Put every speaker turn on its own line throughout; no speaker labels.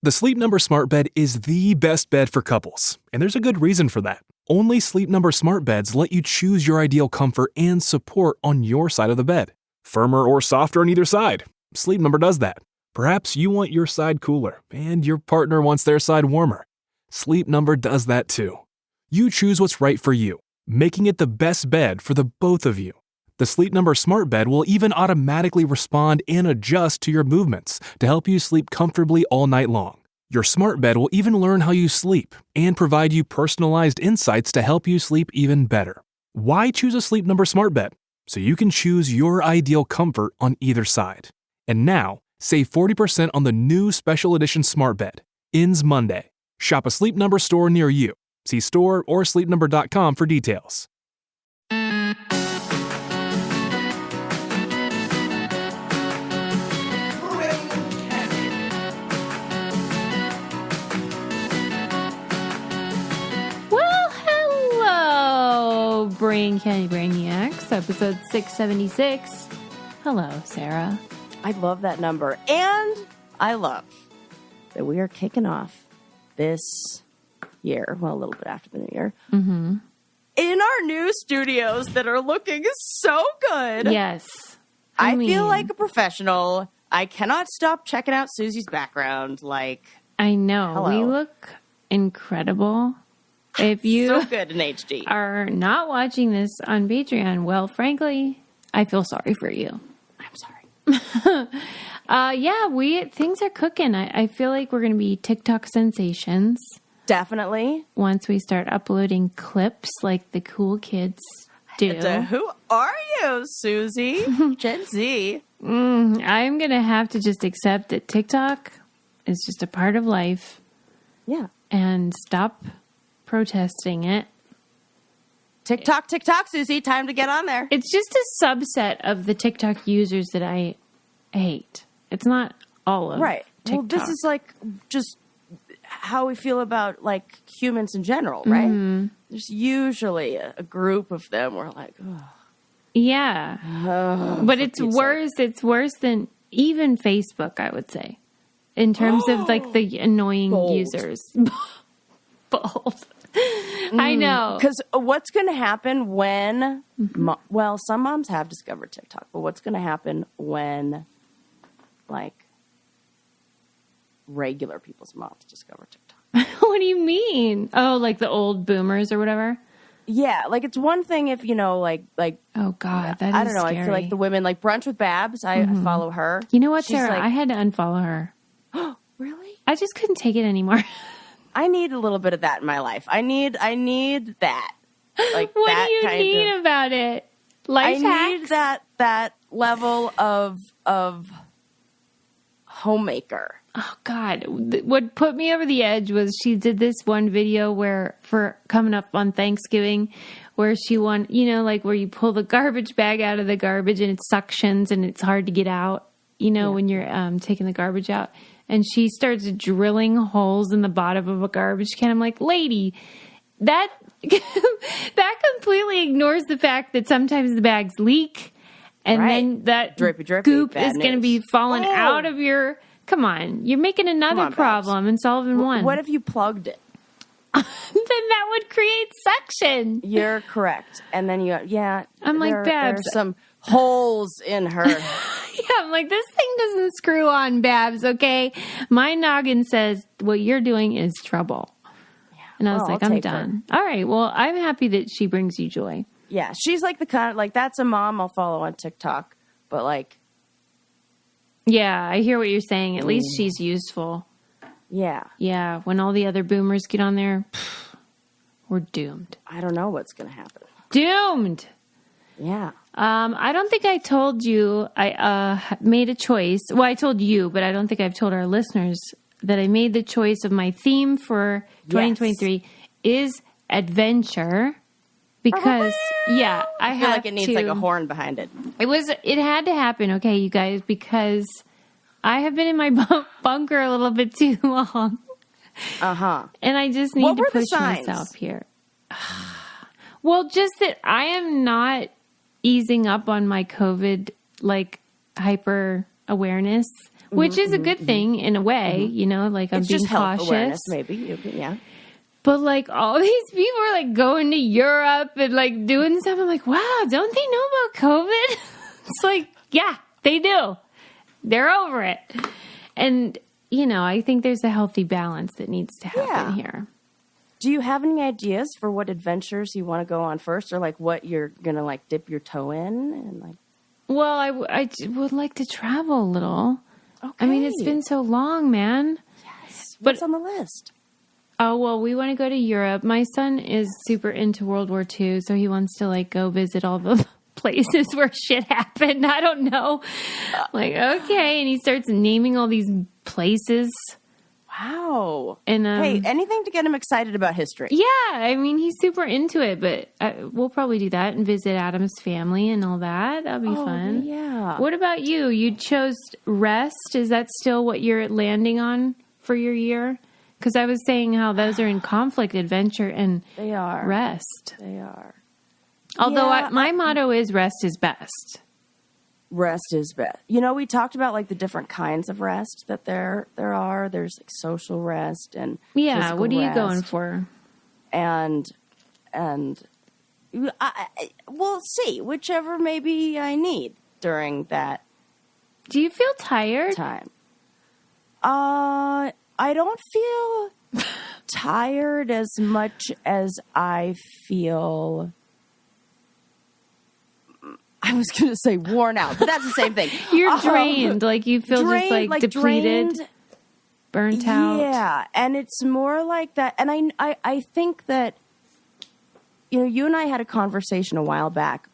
The Sleep Number Smart Bed is the best bed for couples, and there's a good reason for that. Only Sleep Number Smart Beds let you choose your ideal comfort and support on your side of the bed. Firmer or softer on either side. Sleep Number does that. Perhaps you want your side cooler, and your partner wants their side warmer. Sleep Number does that too. You choose what's right for you, making it the best bed for the both of you. The Sleep Number Smart Bed will even automatically respond and adjust to your movements to help you sleep comfortably all night long. Your smart bed will even learn how you sleep and provide you personalized insights to help you sleep even better. Why choose a Sleep Number Smart Bed? So you can choose your ideal comfort on either side. And now, save 40% on the new special edition Smart Bed. Ends Monday. Shop a Sleep Number store near you. See store or sleepnumber.com for details.
Brain Candy Brainiacs, episode 676. Hello, Sarah.
I love that number. And I love that we are kicking off this year, well, a little bit after the new year, in our new studios that are looking so good.
Yes.
I feel like a professional. I cannot stop checking out Susie's background.
I know.
Hello.
We look incredible. If you
so good in HD.
are not watching this on Patreon, well, frankly, I feel sorry for you.
I'm sorry.
Things are cooking. I feel like we're going to be TikTok sensations.
Definitely.
Once we start uploading clips like the cool kids do.
Who are you, Susie? Gen Z.
I'm going to have to just accept that TikTok is just a part of life.
Yeah.
And stop protesting it.
TikTok, Susie. Time to get on there.
It's just a subset of the TikTok users that I hate. It's not all of
right.
TikTok.
Well, this is just how we feel about humans in general, right? Mm-hmm. There's usually a group of them where oh.
Yeah. But it's worse. It's worse than even Facebook, I would say, in terms of the annoying users. Bold. I know.
Because what's going to happen when, some moms have discovered TikTok, but what's going to happen when, regular people's moms discover TikTok?
What do you mean? Oh, the old boomers or whatever?
Yeah, it's one thing if,
oh, God, that is
I don't know,
scary.
I feel like the women, Brunch with Babs, I follow her.
You know what, Sarah? I had to unfollow her.
Really?
I just couldn't take it anymore.
I need a little bit of that in my life. I need that.
What do you need about it? Life hacks?
Need that level of homemaker.
Oh God. What put me over the edge was she did this one video for coming up on Thanksgiving where she won, where you pull the garbage bag out of the garbage and it suctions and it's hard to get out, when you're taking the garbage out. And she starts drilling holes in the bottom of a garbage can. I'm like, lady, that completely ignores the fact that sometimes the bags leak. And then that
drippy,
goop is going to be falling out of your... Come on. You're making another problem and solving one.
What if you plugged it?
Then that would create suction.
You're correct. And then
I'm like, Babs.
There's some holes in her.
I'm like, this thing doesn't screw on, Babs, okay? My noggin says what you're doing is trouble. Yeah. And I was I'm done. Her. All right, well, I'm happy that she brings you joy.
Yeah, she's the kind of, that's a mom I'll follow on TikTok. But,
yeah, I hear what you're saying. At least she's useful.
Yeah.
Yeah, when all the other boomers get on there, we're doomed.
I don't know what's going to happen.
Doomed!
Yeah.
I don't think I told you I made a choice. Well, I told you, but I don't think I've told our listeners that I made the choice of my theme for 2023 is adventure. Because, I
feel like it needs a horn behind it.
It had to happen, okay, you guys, because I have been in my bunker a little bit too long.
Uh-huh.
And I just need to push myself here. Well, just that I am not easing up on my COVID, hyper awareness. which is a good thing in a way, you know, like I'm
It's
being
just health
cautious.
awareness, maybe. Yeah.
But like all these people are like going to Europe and like doing stuff. I'm like, wow, don't they know about COVID? It's like, yeah, they do. They're over it. And, you know, I think there's a healthy balance that needs to happen here.
Do you have any ideas for what adventures you want to go on first, or like what you're going to like dip your toe in and like?
Well, I would like to travel a little.
Okay.
I mean, it's been so long, man.
Yes. What's on the list?
Oh, well, we want to go to Europe. My son is super into World War II, so he wants to like go visit all the places where shit happened. I don't know. Like, okay. And he starts naming all these places.
Wow.
And
hey, anything to get him excited about history.
Yeah. I mean, he's super into it, but we'll probably do that and visit Adam's family and all that. That'll be fun.
Yeah.
What about you? You chose rest. Is that still what you're landing on for your year? Because I was saying how those are in conflict, adventure and
They are.
rest.
They are.
Although
Yeah,
my motto is rest is best.
Rest is best. You know, we talked about like the different kinds of rest that there are. There's like social rest and
Yeah.
physical
What are you
rest.
going for?
And we'll see whichever maybe I need during that
Do you feel tired?
time. I don't feel tired as much as I feel. I was going to say worn out, but that's the same thing.
You're drained. Like you feel just
Drained,
like depleted,
drained.
burnt out.
Yeah, and it's more like that. And I think that, you know, you and I had a conversation a while back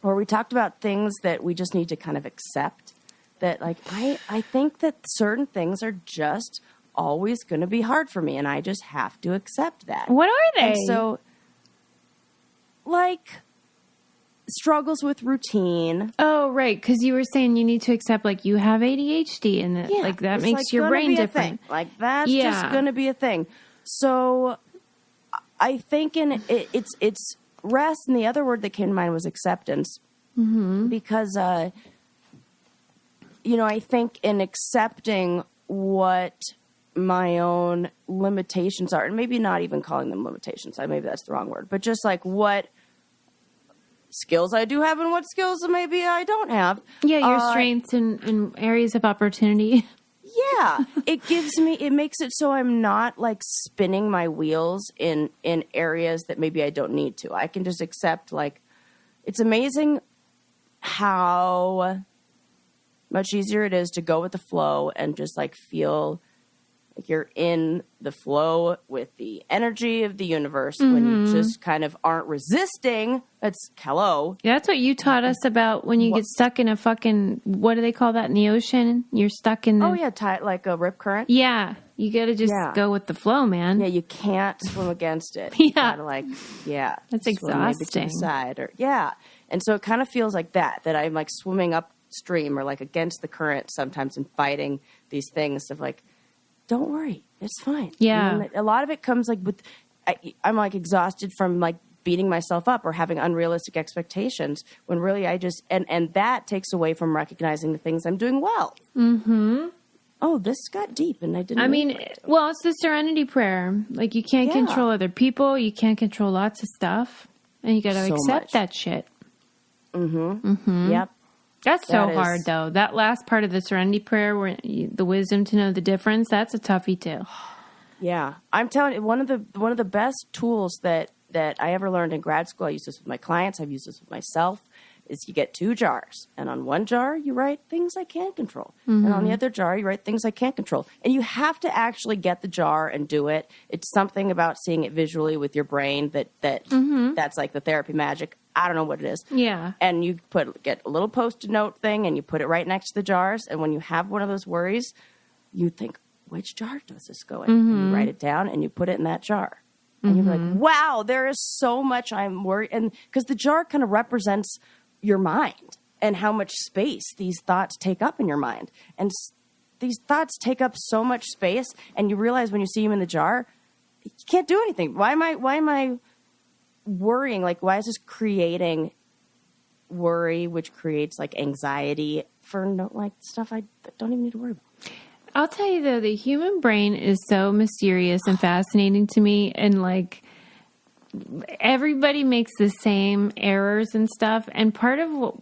where we talked about things that we just need to kind of accept. That, like, I think that certain things are just always going to be hard for me, and I just have to accept that.
What are they?
And so, like, struggles with routine.
Oh, right. Because you were saying you need to accept, like, you have ADHD and that, like, that
it's,
makes
like,
your
gonna
brain
be a
different.
thing. Like, that's just going to be a thing. So I think it's rest, and the other word that came to mind was acceptance. Mm-hmm. Because, you know, I think in accepting what my own limitations are, and maybe not even calling them limitations, maybe that's the wrong word, but just like what skills I do have and what skills maybe I don't have.
Yeah, your strengths and areas of opportunity.
Yeah, it makes it so I'm not like spinning my wheels in areas that maybe I don't need to. I can just accept, like, it's amazing how much easier it is to go with the flow and just like feel like you're in the flow with the energy of the universe when you just kind of aren't resisting. That's hello.
Yeah, that's what you taught us about when you get stuck in a fucking, what do they call that in the ocean? You're stuck in the...
Oh, yeah, like a rip current.
Yeah, you got to just go with the flow, man.
Yeah, you can't swim against it.
Yeah.
You gotta, like,
That's
swim maybe to the
exhausting.
side or, yeah. And so it kind of feels like that I'm like swimming upstream or like against the current sometimes and fighting these things of like, don't worry, it's fine.
Yeah.
And a lot of it comes like with, I'm like exhausted from like beating myself up or having unrealistic expectations when really I just, and that takes away from recognizing the things I'm doing well. Mm-hmm. Oh, this got deep and I didn't.
I mean, well, it's the serenity prayer. Like you can't control other people. You can't control lots of stuff. And you got to accept that shit.
Mm-hmm. Mm-hmm. Yep.
That's so hard, though. That last part of the serenity prayer, where the wisdom to know the difference, that's a toughie too.
Yeah, I'm telling you, one of the best tools that I ever learned in grad school. I use this with my clients. I've used this with myself. Is you get 2 jars, and on one jar you write things I can control, and on the other jar you write things I can't control. And you have to actually get the jar and do it. It's something about seeing it visually with your brain that's like the therapy magic. I don't know what it is.
Yeah.
And you get a little Post-it note thing and you put it right next to the jars. And when you have one of those worries, you think, which jar does this go in? And you write it down and you put it in that jar. And you're like, wow, there is so much I'm worried. And because the jar kind of represents your mind and how much space these thoughts take up in your mind. And these thoughts take up so much space. And you realize when you see them in the jar, you can't do anything. Why am I worrying? Like, why is this creating worry, which creates like anxiety for like stuff I don't even need to worry about.
I'll tell you though, the human brain is so mysterious and fascinating to me, and like everybody makes the same errors and stuff. And part of what,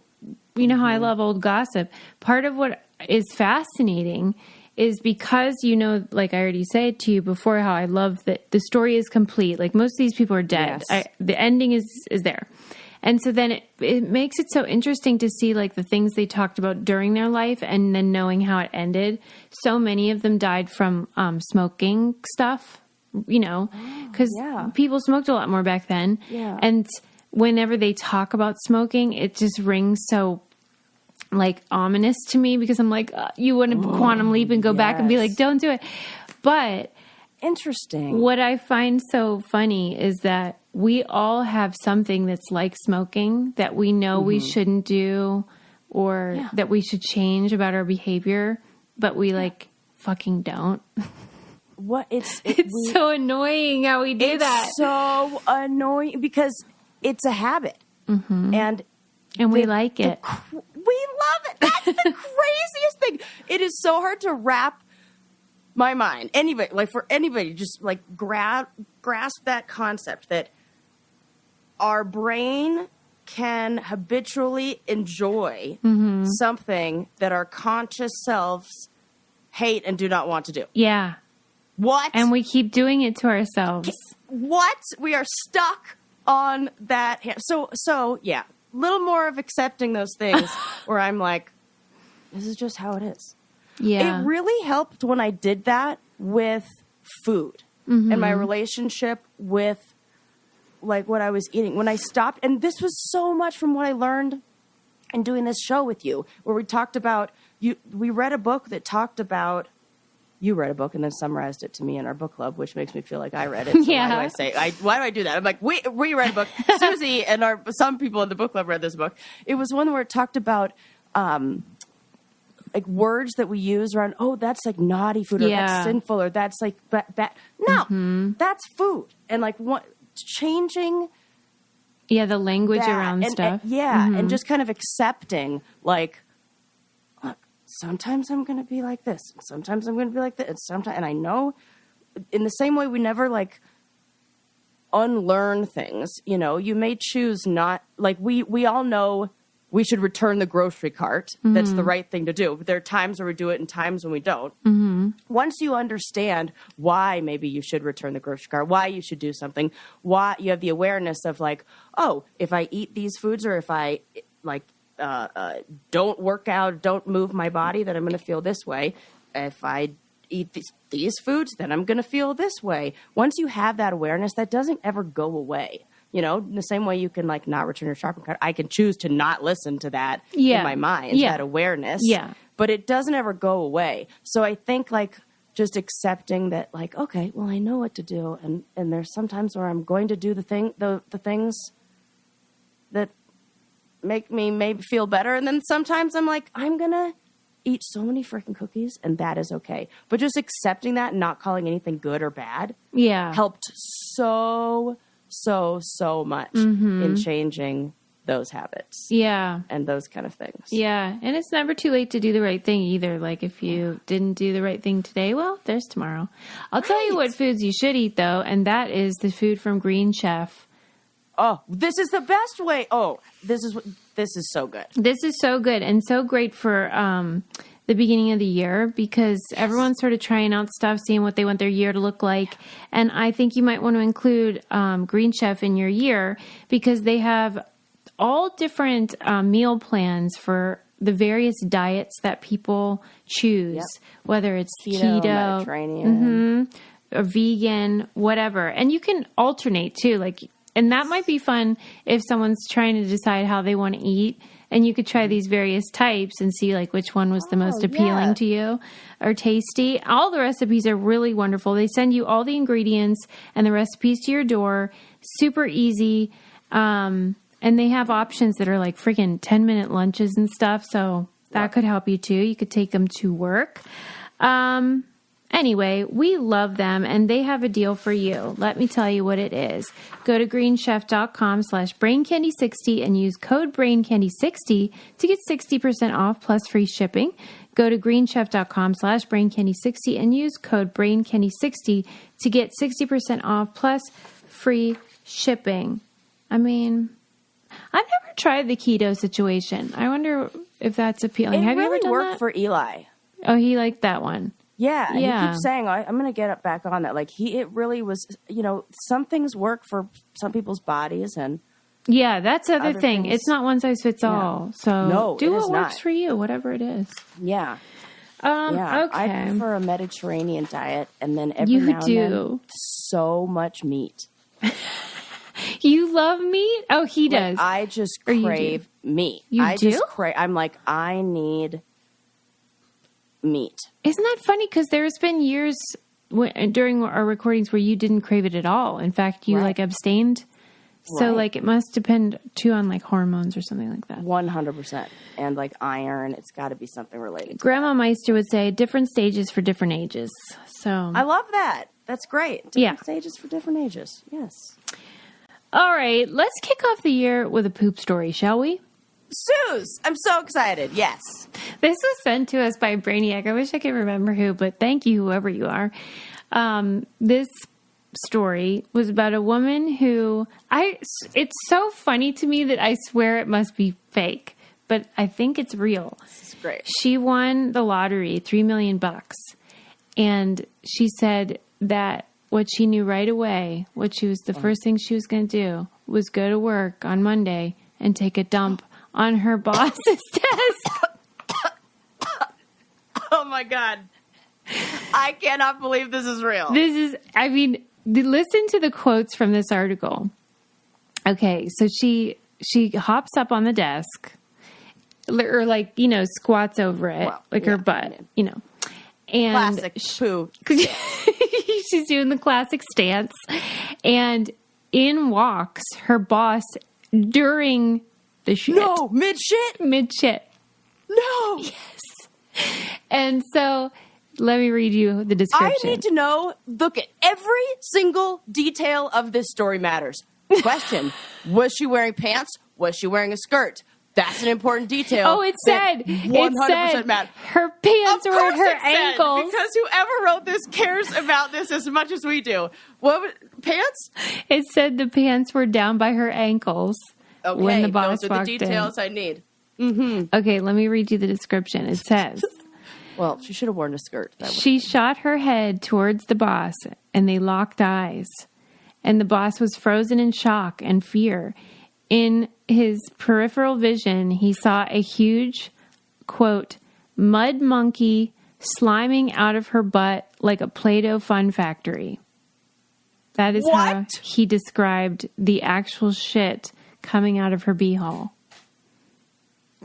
you know how I love old gossip, part of what is fascinating is because, you know, like I already said to you before, how I love that the story is complete. Like most of these people are dead.
Yes.
The ending is there. And so then it makes it so interesting to see like the things they talked about during their life and then knowing how it ended. So many of them died from smoking stuff, you know, because people smoked a lot more back then.
Yeah.
And whenever they talk about smoking, it just rings so like ominous to me, because I'm like, you want to quantum leap and go back and be like, don't do it. But
interesting.
What I find so funny is that we all have something that's like smoking that we know we shouldn't do, or that we should change about our behavior, but we like fucking don't.
What it's
so annoying how we do that.
It's so annoying because it's a habit, and
we like it.
We love it. That's the craziest thing. It is so hard to wrap my mind. Anybody, like for anybody, just like grasp that concept that our brain can habitually enjoy something that our conscious selves hate and do not want to do.
Yeah.
What?
And we keep doing it to ourselves.
What? We are stuck on that. So yeah, a little more of accepting those things where I'm like, this is just how it is.
Yeah.
It really helped when I did that with food and my relationship with like what I was eating. When I stopped, and this was so much from what I learned in doing this show with you, where we talked about, we read a book that talked about, you read a book and then summarized it to me in our book club, which makes me feel like I read it. So why do I do that? I'm like, we read a book. Susie and some people in the book club read this book. It was one where it talked about, like words that we use around, oh, that's like naughty food, or that's sinful, or that's like bad. No, that's food. And like changing.
Yeah, the language around stuff.
And just kind of accepting, like, look, sometimes I'm going to be like this, and sometimes I'm going to be like this, and I know in the same way we never like unlearn things, you know, you may choose not, like we all know we should return the grocery cart. That's the right thing to do. But there are times where we do it and times when we don't. Once you understand why maybe you should return the grocery cart, why you should do something, why you have the awareness of like, oh, if I eat these foods, or if I like don't work out, don't move my body, then I'm going to feel this way. If I eat these foods, then I'm going to feel this way. Once you have that awareness, that doesn't ever go away. You know, in the same way you can like not return your shopping cart, I can choose to not listen to that in my mind, that awareness. Yeah. But it doesn't ever go away. So I think like just accepting that, like, okay, well, I know what to do, and there's sometimes where I'm going to do the things that make me maybe feel better, and then sometimes I'm like, I'm gonna eat so many freaking cookies, and that is okay. But just accepting that and not calling anything good or bad, helped so much in changing those habits. Yeah. And those kind of things.
Yeah. And it's never too late to do the right thing either. Like if you didn't do the right thing today, well, there's tomorrow. I'll tell you what foods you should eat though, and that is the food from Green Chef.
Oh, this is the best way. Oh, this is so good.
This is so good and so great for the beginning of the year, because everyone's sort of trying out stuff, seeing what they want their year to look like. And I think you might want to include Green Chef in your year, because they have all different meal plans for the various diets that people choose, whether it's keto,
Mediterranean,
or vegan, whatever. And you can alternate too. Like, and that might be fun if someone's trying to decide how they want to eat. And you could try these various types and see like which one was the most appealing to you or tasty. All the recipes are really wonderful. They send you all the ingredients and the recipes to your door. Super easy. And they have options that are like freaking 10-minute lunches and stuff. So that could help you too. You could take them to work. Anyway, we love them and they have a deal for you. Let me tell you what it is. Go to greenchef.com/braincandy60 and use code braincandy60 to get 60% off plus free shipping. Go to greenchef.com/braincandy60 and use code braincandy60 to get 60% off plus free shipping. I mean, I've never tried the keto situation. I wonder if that's appealing. Have you ever done
worked
that?
for Eli.
Oh, he liked that one.
Yeah, and
Yeah.
he keeps saying, I'm going to get back on that. Like, it really was, some things work for some people's bodies, and
Yeah, that's the other
Other
thing.
things-
It's not one size fits all. So
No,
do
it
what
is
works
not.
for you, whatever it is.
yeah. Yeah,
Okay.
I prefer a Mediterranean diet, and then every
You
now and then,
do.
so much meat.
You love meat? Oh, he
Like,
does.
I just
Or you do.
crave meat.
You
I
do?
just crave. I'm like, I need meat.
Isn't that funny? Because there's been years during our recordings where you didn't crave it at all. In fact, you
Right.
like abstained. So
Right.
like it must depend too on like hormones or something like that.
100%. And like iron, it's got to be something related to
Grandma Meister would say different stages for different ages. So
I love that. That's great. Different
Yeah.
stages for different ages. Yes.
all right, let's kick off the year with a poop story, shall we?
Suze, I'm so excited. Yes.
This was sent to us by Brainiac. I wish I could remember who, but thank you, whoever you are. This story was about a woman who it's so funny to me that I swear it must be fake, but I think it's real.
This is great.
She won the lottery, $3 million. And she said that what she knew right away, the first thing she was going to do was go to work on Monday and take a dump on her boss's desk.
Oh my God. I cannot believe this is real.
Listen to the quotes from this article. Okay, so she hops up on the desk, or like, squats over it,
Well,
her butt, and
Classic poo.
she's doing the classic stance, and in walks her boss during the shit.
No, mid-shit?
Mid-shit.
No.
And so, let me read you the description.
I need to know, look at every single detail of this story matters. Question, was she wearing pants? Was she wearing a skirt? That's an important detail.
Oh, it said
100% matter.
Her pants were at her
it said,
ankles.
because whoever wrote this cares about this as much as we do. Pants?
It said the pants were down by her ankles
Okay,
when the boss
those are the
walked
details I need.
in. Okay, let me read you the description. It says,
Well, she should have worn a skirt.
she shot her head towards the boss, and they locked eyes. And the boss was frozen in shock and fear. In his peripheral vision, he saw a huge, quote, mud monkey sliming out of her butt like a Play-Doh fun factory. That is how
What?
he described the actual shit coming out of her beehole.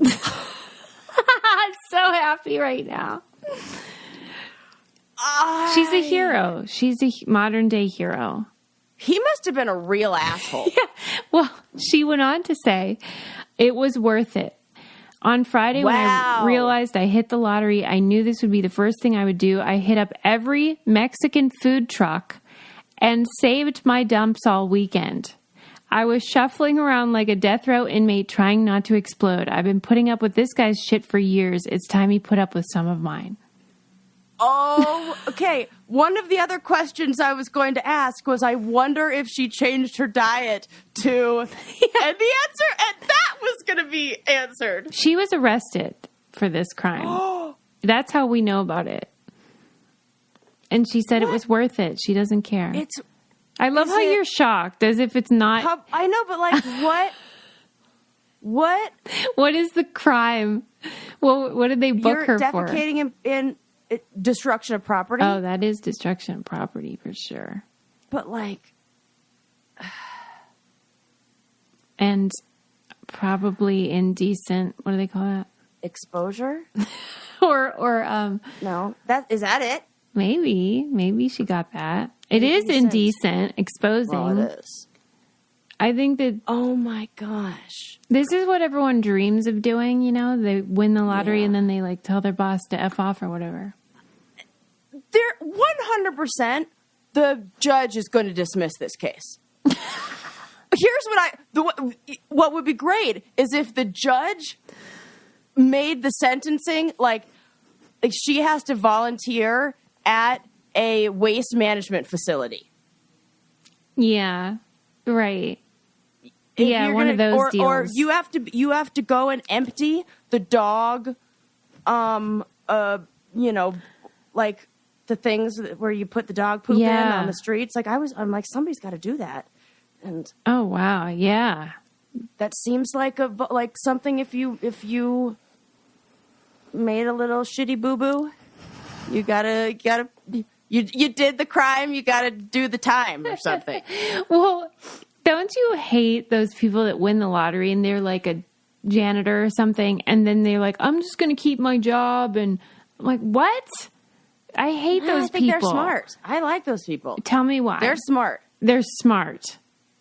I'm so happy right now. She's a hero. She's a modern day hero.
He must have been a real asshole.
Well, she went on to say, it was worth it. On Friday, when I
Wow.
realized I hit the lottery, I knew this would be the first thing I would do. I hit up every Mexican food truck and saved my dumps all weekend. I was shuffling around like a death row inmate trying not to explode. I've been putting up with this guy's shit for years. It's time he put up with some of mine.
Oh, okay. One of the other questions I was going to ask was, I wonder if she changed her diet to, and that was going to be answered.
She was arrested for this crime. That's how we know about it. And she said it was worth it. She doesn't care. I love how you're shocked, as if it's not.
I know, but like, what? What?
What is the crime? Well, what did they book
You're
her for?
defecating in destruction of property?
Oh, that is destruction of property for sure.
But like,
And probably indecent. What do they call that?
exposure?
Or
No. Is that it?
maybe she got that. It is indecent, exposing.
Well, it is.
I think that
Oh my gosh.
this is what everyone dreams of doing, They win the lottery and then they like tell their boss to F off or whatever.
There 100% the judge is going to dismiss this case. Here's what would be great is if the judge made the sentencing like she has to volunteer at a waste management facility.
Yeah. Right. One of those deals.
Or you have to go and empty the dog like the things where you put the dog poop in on the streets. Like I'm like, somebody's got to do that. And
oh wow, yeah,
that seems like something if you made a little shitty boo boo, you did the crime, you gotta do the time or something.
Well, don't you hate those people that win the lottery and they're like a janitor or something, and then they're like, I'm just gonna keep my job, and I'm like, what? I hate those people.
I think they're smart. I like those people.
Tell me why.
They're smart.
They're smart.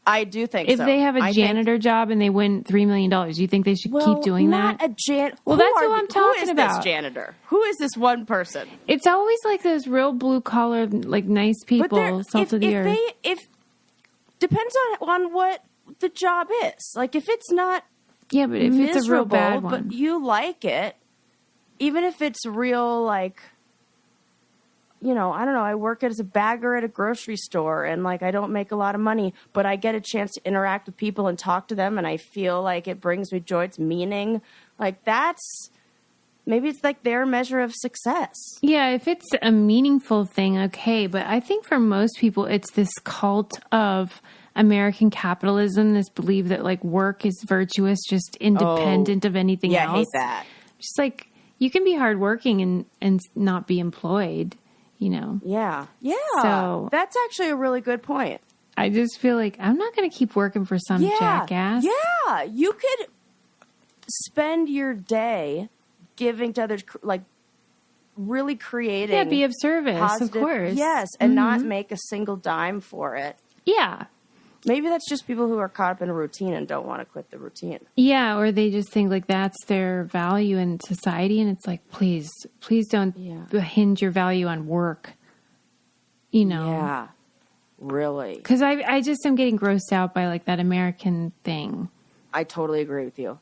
I do think
if
so.
If they have a janitor job and they win $3 million, do you think they should keep doing that? Well, that's who I'm talking about.
Who is this janitor? Who is this one person?
It's always like those real blue collar, like nice people, salt of the earth.
If depends on what the job is. Like if it's not,
yeah, but if it's a real bad one,
but you like it, even if it's real, like. I don't know, I work as a bagger at a grocery store and like I don't make a lot of money, but I get a chance to interact with people and talk to them and I feel like it brings me joy, it's meaning. Like maybe it's like their measure of success.
Yeah, if it's a meaningful thing, okay. But I think for most people, it's this cult of American capitalism, this belief that like work is virtuous, just independent of anything else.
Yeah, I hate that.
Just like you can be hardworking and not be employed.
Yeah.
So
that's actually a really good point.
I just feel like I'm not going to keep working for some jackass.
Yeah. You could spend your day giving to others, like really creating.
Yeah, be of service,
positive,
of course.
Yes, and not make a single dime for it.
Yeah.
Maybe that's just people who are caught up in a routine and don't want to quit the routine.
Yeah, or they just think like that's their value in society, and it's like, please don't hinge your value on work.
Yeah, really.
Because I just am getting grossed out by like that American thing.
I totally agree with you.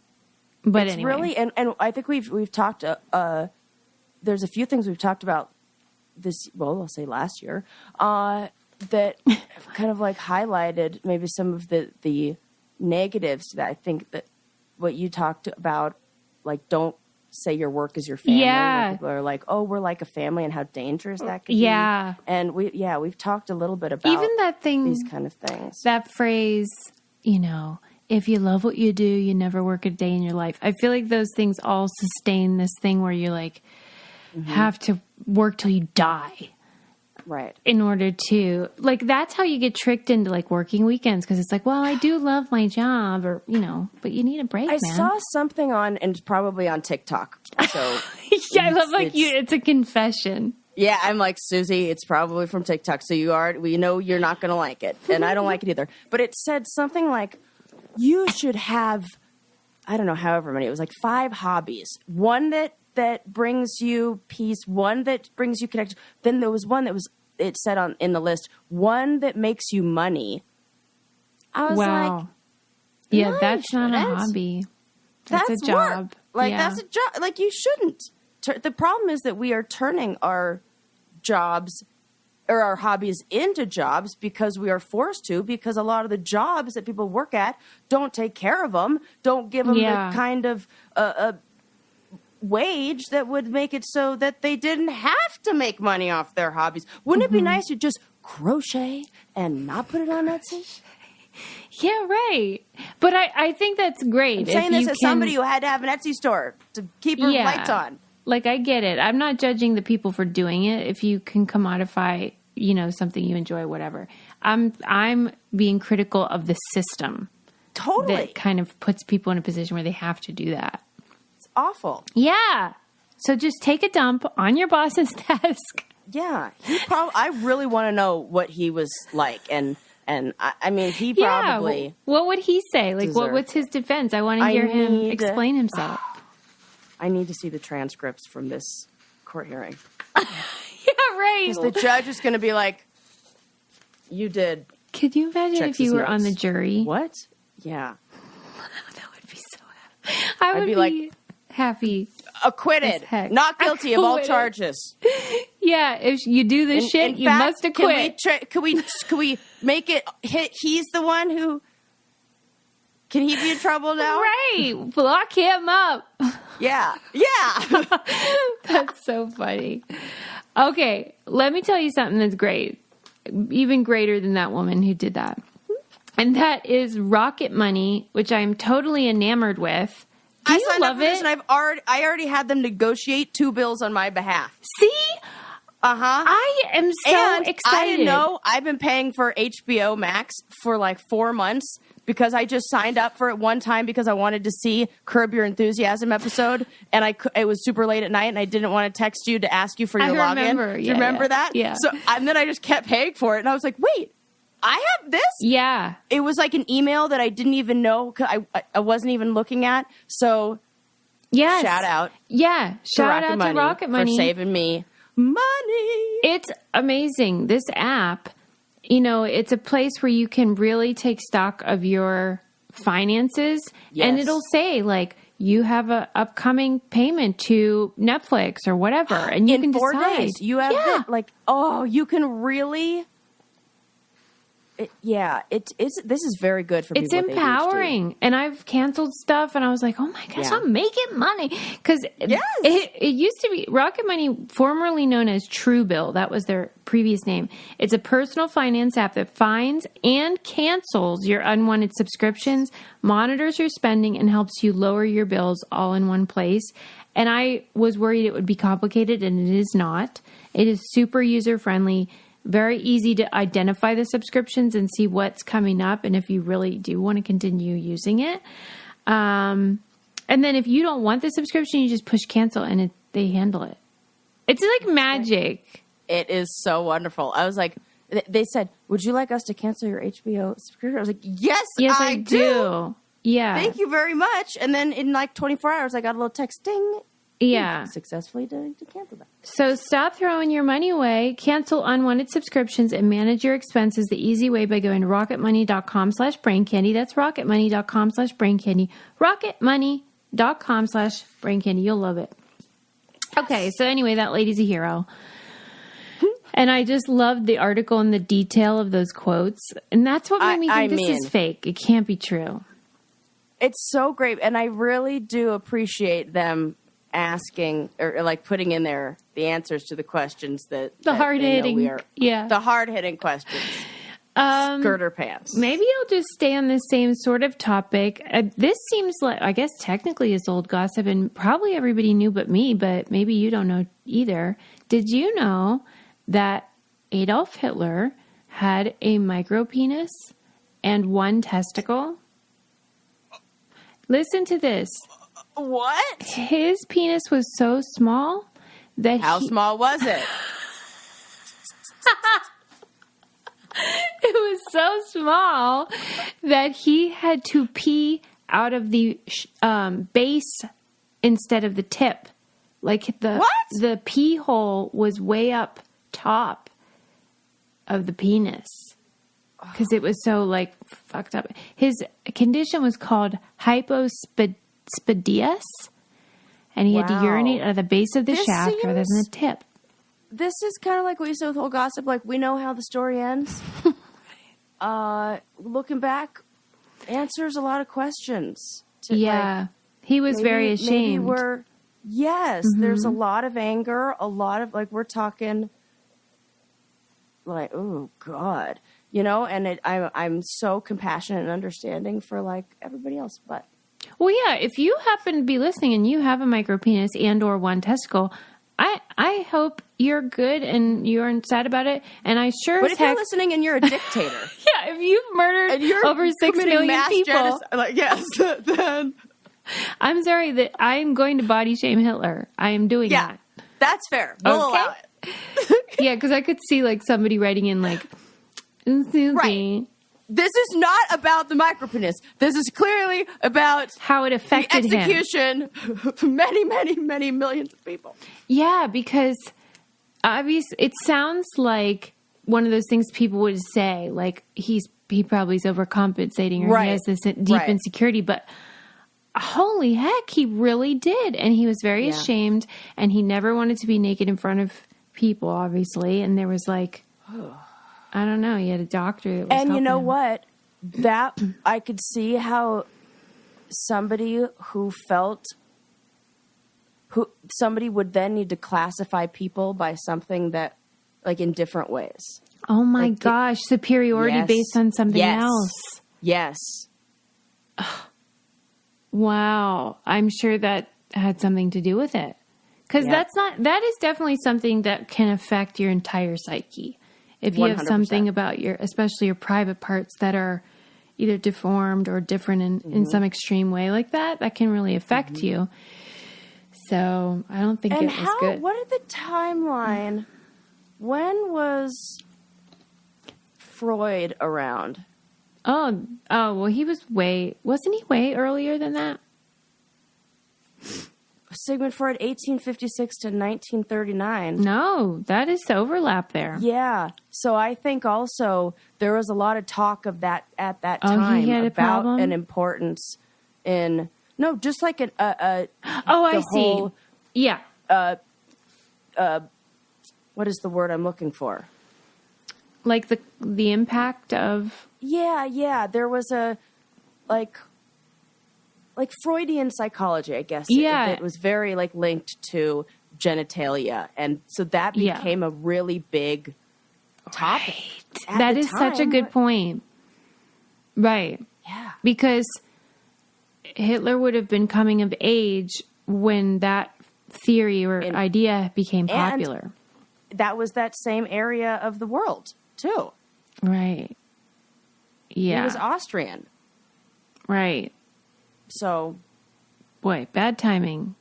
But
it's
anyway,
really, and I think we've talked. There's a few things we've talked about this. Well, I'll say last year. That kind of like highlighted maybe some of the negatives to that. I think that what you talked about, like, don't say your work is your family.
Yeah.
People are like, oh, we're like a family, and how dangerous that could be.
Yeah.
And we've talked a little bit about
even that thing,
these kind of things.
That phrase, if you love what you do, you never work a day in your life. I feel like those things all sustain this thing where you like have to work till you die.
Right.
In order to, like, that's how you get tricked into, like, working weekends. Because it's like, well, I do love my job or, but you need a break, man.
I saw something and it's probably on TikTok. So
yeah, I love, like, it's a confession.
Yeah, I'm like, Susie, it's probably from TikTok. So we know you're not going to like it. And I don't like it either. But it said something like, you should have, I don't know, however many. It was like 5 hobbies. One that brings you peace, one that brings you connection. Then there was one it said in the list, one that makes you money. I was like,
yeah,
no,
that's not a hobby. That's a job.
Work. Like, that's a job. Like, you shouldn't. The problem is that we are turning our jobs or our hobbies into jobs because we are forced to, because a lot of the jobs that people work at don't take care of them, don't give them the kind of wage that would make it so that they didn't have to make money off their hobbies. Wouldn't it be nice to just crochet and not put it on Etsy?
Yeah, right. But I think that's great.
I'm saying this as somebody who had to have an Etsy store to keep her lights on.
Like, I get it. I'm not judging the people for doing it. If you can commodify, something you enjoy, whatever. I'm being critical of the system.
Totally.
That kind of puts people in a position where they have to do that.
Awful.
Yeah. So just take a dump on your boss's desk.
Yeah. I really want to know what he was like. And I mean, he probably.
Yeah. What would he say? Like, what's his defense? I want to hear him explain himself.
I need to see the transcripts from this court hearing.
Yeah, right.
Because the judge is going to be like, you did.
Could you imagine
Checks
if you
his
were on
notes.
the jury?
What? Yeah.
That would be so happy. I would
be
be
like,
happy.
Acquitted.
As heck.
Not guilty of all
Acquitted.
charges.
Yeah, if you do this shit,
In
you
fact,
must acquit.
Can we make it hit? He's the one who. Can he be in trouble now?
Right. Lock him up.
Yeah. Yeah.
That's so funny. Okay, let me tell you something that's great. Even greater than that woman who did that. And that is Rocket Money, which I'm totally enamored with. Do you
I signed
love
up for this
it?
and I already had them negotiate 2 bills on my behalf.
See?
Uh-huh.
I am so
And
excited.
I didn't know. I've been paying for HBO Max for like 4 months because I just signed up for it one time because I wanted to see Curb Your Enthusiasm episode, and it was super late at night, and I didn't want to text you to ask you for your login.
remember.
Do you
Yeah,
remember
yeah.
that?
Yeah.
So and then I just kept paying for it, and I was like, wait, I have this?
Yeah.
It was like an email that I didn't even know. 'Cause I wasn't even looking at. So
Yes.
shout out.
Yeah. Shout out to Rocket Money.
for saving me money.
It's amazing. This app, it's a place where you can really take stock of your finances, and
Yes.
it'll say like you have a upcoming payment to Netflix or whatever, and you
In
can
4
decide.
days, you have you can really. This is very good for people.
It's
with ADHD.
empowering, and I've canceled stuff, and I was like, "Oh my gosh,
Yeah.
I'm making money!" Because
Yes.
it used to be Rocket Money, formerly known as Truebill. That was their previous name. It's a personal finance app that finds and cancels your unwanted subscriptions, monitors your spending, and helps you lower your bills all in one place. And I was worried it would be complicated, and it is not. It is super user friendly. Very easy to identify the subscriptions and see what's coming up, and if you really do want to continue using it. And then if you don't want the subscription, you just push cancel, and they handle it. It's like magic.
It is so wonderful. I was like, they said, "Would you like us to cancel your HBO subscription?" I was like, "Yes,
Yes,
I do.
Yeah.
Thank you very much." And then in like 24 hours, I got a little text, ding.
Yeah.
Successfully to cancel that.
So stop throwing your money away, cancel unwanted subscriptions, and manage your expenses the easy way by going to rocketmoney.com/braincandy. That's rocketmoney.com/braincandy. rocketmoney.com/braincandy. You'll love it. Okay, so anyway, that lady's a hero. And I just loved the article and the detail of those quotes. And that's what made me think this is fake. It can't be true.
It's so great. And I really do appreciate them asking or like putting in there the answers to the questions that
The
that
hard-hitting,
they know the hard-hitting questions. Skirter pants.
Maybe I'll just stay on the same sort of topic. This seems like, I guess technically is old gossip, and probably everybody knew but me, but maybe you don't know either. Did you know that Adolf Hitler had a micropenis and 1 testicle? Listen to this.
What?
His penis was so small that
How small was it?
It was so small that he had to pee out of the base instead of the tip. Like the pee hole was way up top of the penis because it was so like fucked up. His condition was called hypospadias, and he had to urinate at the base of the shaft rather than the tip.
This is kind of like what you said with whole gossip. Like, we know how the story ends. Looking back, answers a lot of questions.
He was very ashamed.
There's a lot of anger, a lot of, like, we're talking, like, oh, God. And I'm so compassionate and understanding for, like, everybody else. But
well, yeah, if you happen to be listening and you have a micropenis and or 1 testicle, I hope you're good and you aren't sad about it. And I sure
But
as
if you're
heck,
listening and you're a dictator.
yeah, if you've murdered over 6 million people,
then
I'm sorry that I'm going to body shame Hitler. I am doing that.
That's fair. We'll allow it.
Yeah, because I could see like somebody writing in like,
right. This is not about the micropenis. This is clearly about
how it affected
the execution of many, many, many millions of people.
Yeah, because obviously, it sounds like one of those things people would say, like he probably is overcompensating, or he has this deep insecurity, but holy heck, he really did. And he was very ashamed, and he never wanted to be naked in front of people, obviously. And there was like, I don't know, he had a doctor that was
and you know
him.
what? That I could see how somebody somebody would then need to classify people by something that, like, in different ways.
Oh my gosh, superiority based on something else.
Yes.
Wow. I'm sure that had something to do with it. Because that is definitely something that can affect your entire psyche. If you 100%. Have something about especially your private parts that are either deformed or different in some extreme way like that can really affect you. So I don't think it was good.
What is the timeline? When was Freud around?
Oh, well, wasn't he way earlier than that?
Sigmund Freud, 1856 to 1939.
No, that is the overlap there.
Yeah. So I think also there was a lot of talk of that at that time
he had
about an importance in, no, just like
I see. Yeah.
What is the word I'm looking for?
Like the impact of...
Yeah. There was a, like Freudian psychology, I guess. Yeah. It was very, like, linked to genitalia. And so that became a really big topic.
Right. That is such a good point. Right.
Yeah.
Because Hitler would have been coming of age when that theory or idea became popular.
That was that same area of the world, too.
Right. Yeah.
He was Austrian.
Right.
So.
Boy, bad timing.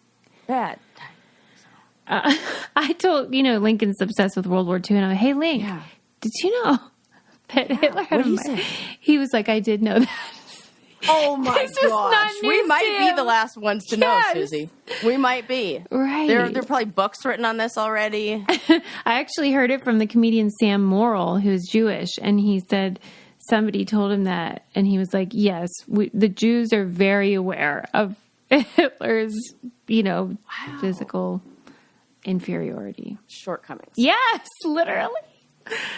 Bad timing.
I told, Lincoln's obsessed with World War II, and I'm like, hey, Link, did you know that Hitler had he was like, I did know that.
Oh my gosh. We might be the last ones to know, Susie. We might be.
Right.
There are probably books written on this already.
I actually heard it from the comedian Sam Morrill, who's Jewish, and he said somebody told him that, and he was like, yes, the Jews are very aware of Hitler's, physical inferiority.
Shortcomings.
Yes, literally.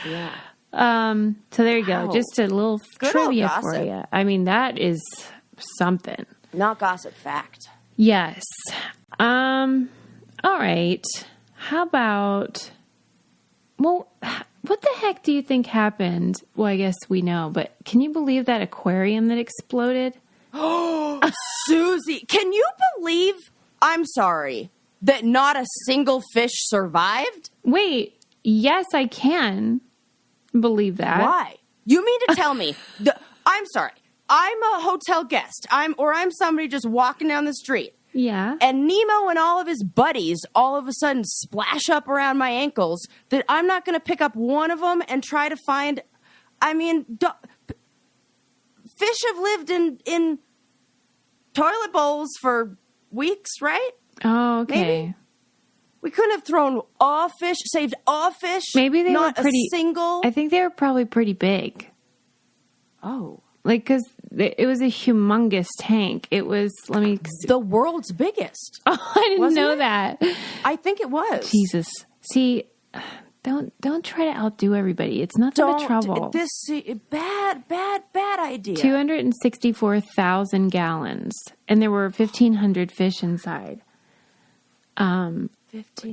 Yeah.
So there you go. Just a little trivia for you. I mean, that is something.
Not gossip, fact.
Yes. All right. How about, what the heck do you think happened? Well, I guess we know, but can you believe that aquarium that exploded?
Oh, Susie, can you believe, I'm sorry, that not a single fish survived?
Wait, yes, I can believe that.
Why? You mean to tell me, I'm sorry, I'm a hotel guest, I'm somebody just walking down the street.
Yeah.
And Nemo and all of his buddies all of a sudden splash up around my ankles that I'm not going to pick up one of them and try to find, fish have lived in toilet bowls for weeks, right?
Oh, okay.
Maybe? We couldn't have thrown all fish, saved all fish.
Maybe they
not
were pretty,
a single.
I think they were probably pretty big.
Oh.
Like, because it was a humongous tank. It was,
the world's biggest.
Oh, I didn't know that.
I think it was.
Jesus. See, don't try to outdo everybody. It's not that much trouble.
Bad idea.
264,000 gallons. And there were 1,500 fish inside.
15.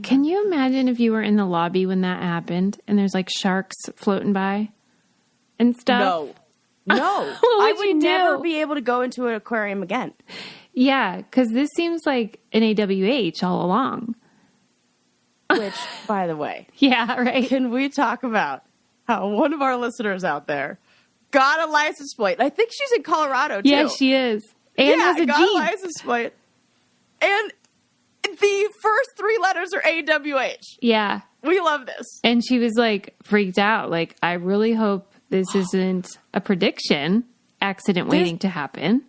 Can you imagine if you were in the lobby when that happened and there's like sharks floating by and stuff?
No. I would
you
never
do?
be able to go into an aquarium again.
Yeah, because this seems like an AWH all along.
Which, by the way.
Yeah, right.
Can we talk about how one of our listeners out there got a license plate? I think she's in Colorado, too.
Yeah, she is. And has a
got
Jeep.
A license plate. And the first three letters are AWH.
Yeah.
We love this.
And she was like freaked out. Like, I really hope this isn't a prediction accident waiting to happen.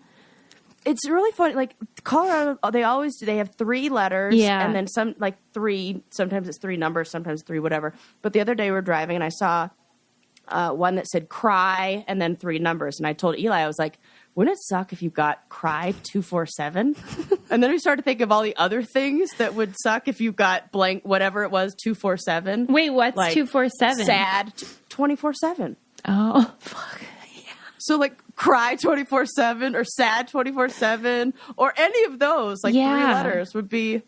it's really funny. Like Colorado, they have 3 letters, and then some like 3. Sometimes it's 3 numbers, sometimes 3 whatever. But the other day we were driving, and I saw one that said cry and then 3 numbers, and I told Eli, I was like, wouldn't it suck if you got cry 247? And then we started to think of all the other things that would suck if you got blank whatever it was 247.
Wait, what's
like
247?
Sad 24/7.
Oh, fuck.
So, like, cry 24/7 or sad 24/7 or any of those, like 3 letters would be.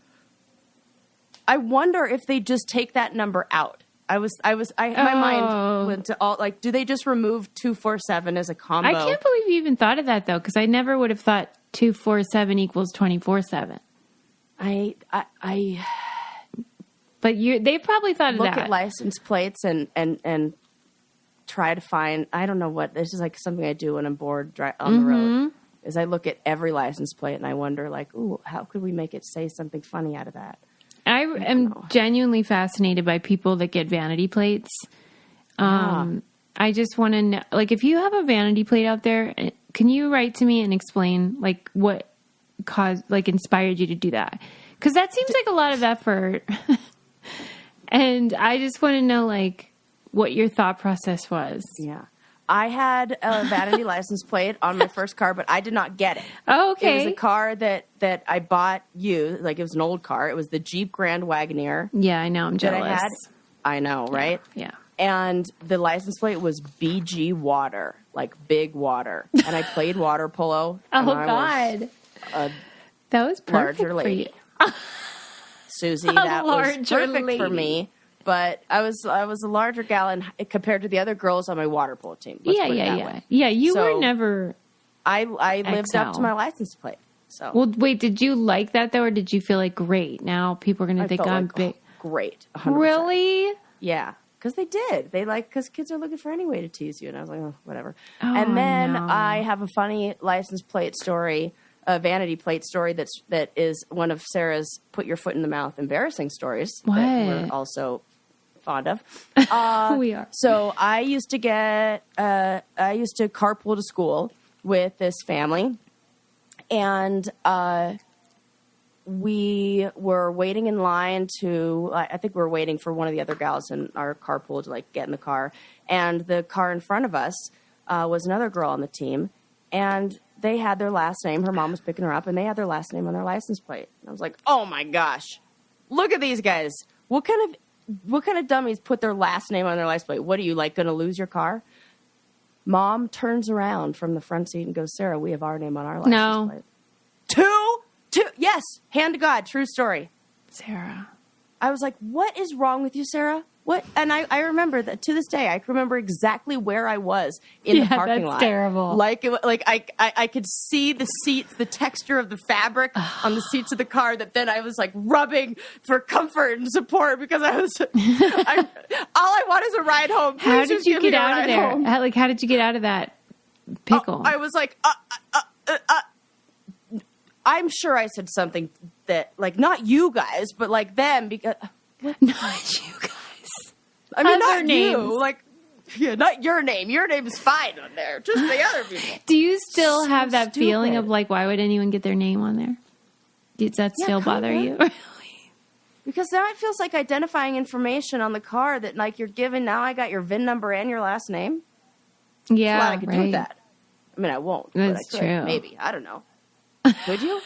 I wonder if they just take that number out. My mind went to all, like, do they just remove 247 as a combo?
I can't believe you even thought of that, though, because I never would have thought 247 equals 24/7. But they probably thought of that.
Look at license plates and try to find, I don't know what, this is like something I do when I'm bored on the road, is I look at every license plate and I wonder, like, ooh, how could we make it say something funny out of that?
I am genuinely fascinated by people that get vanity plates. I just want to know, like, if you have a vanity plate out there, can you write to me and explain, like, what inspired you to do that? Because that seems like a lot of effort. And I just want to know, like, what your thought process was.
Yeah. I had a vanity license plate on my first car, but I did not get it.
Oh, okay.
It was a car that I bought used. Like, it was an old car. It was the Jeep Grand Wagoneer.
Yeah, I know. I'm jealous.
I know, right?
Yeah.
And the license plate was BG Water, like big water. And I played water polo.
Oh, God. That was perfect
larger lady. Susie, that was perfect for me. But I was a larger gal compared to the other girls on my water polo team. Let's put it that way.
Yeah, you were never.
I lived up to my license plate. So,
well, wait, did you like that though, or did you feel like great? Now people are going to think I'm big.
Great, 100%.
Really?
Yeah, because they did. Because kids are looking for any way to tease you, and I was like, oh, whatever. And then I have a funny license plate story. A vanity plate story that is one of Sarah's put your foot in the mouth embarrassing stories that we're also fond of.
We are.
So I used to carpool to school with this family, and we were waiting in line I think we were waiting for one of the other gals in our carpool to, like, get in the car, and the car in front of us was another girl on the team, and they had their last name. Her mom was picking her up, and they had their last name on their license plate. And I was like, "Oh my gosh, look at these guys! What kind of dummies put their last name on their license plate? What are you, like, going to lose your car?" Mom turns around from the front seat and goes, "Sarah, we have our name on our license plate." Two, yes, hand to God, true story.
Sarah,
I was like, "What is wrong with you, Sarah?" What? And I remember that to this day. I can remember exactly where I was in the parking lot.
That's terrible.
Like I could see the seats, the texture of the fabric on the seats of the car. That then I was, like, rubbing for comfort and support because I was. All I want is a ride home. Please,
how did you get out of there? How did you get out of that pickle?
I was like, I'm sure I said something that, like, not you guys, but, like, them, because
not you guys.
I mean,
other
not
names.
you. Like, yeah, not your name. Your name is fine on there. Just the other people.
Do you still have that feeling of, like, why would anyone get their name on there? Does that still bother you? Really?
Because now it feels like identifying information on the car that, like, you're given. Now I got your VIN number and your last name.
Yeah,
glad I could do that. I mean, I won't.
That's true.
Maybe. I don't know. Could you?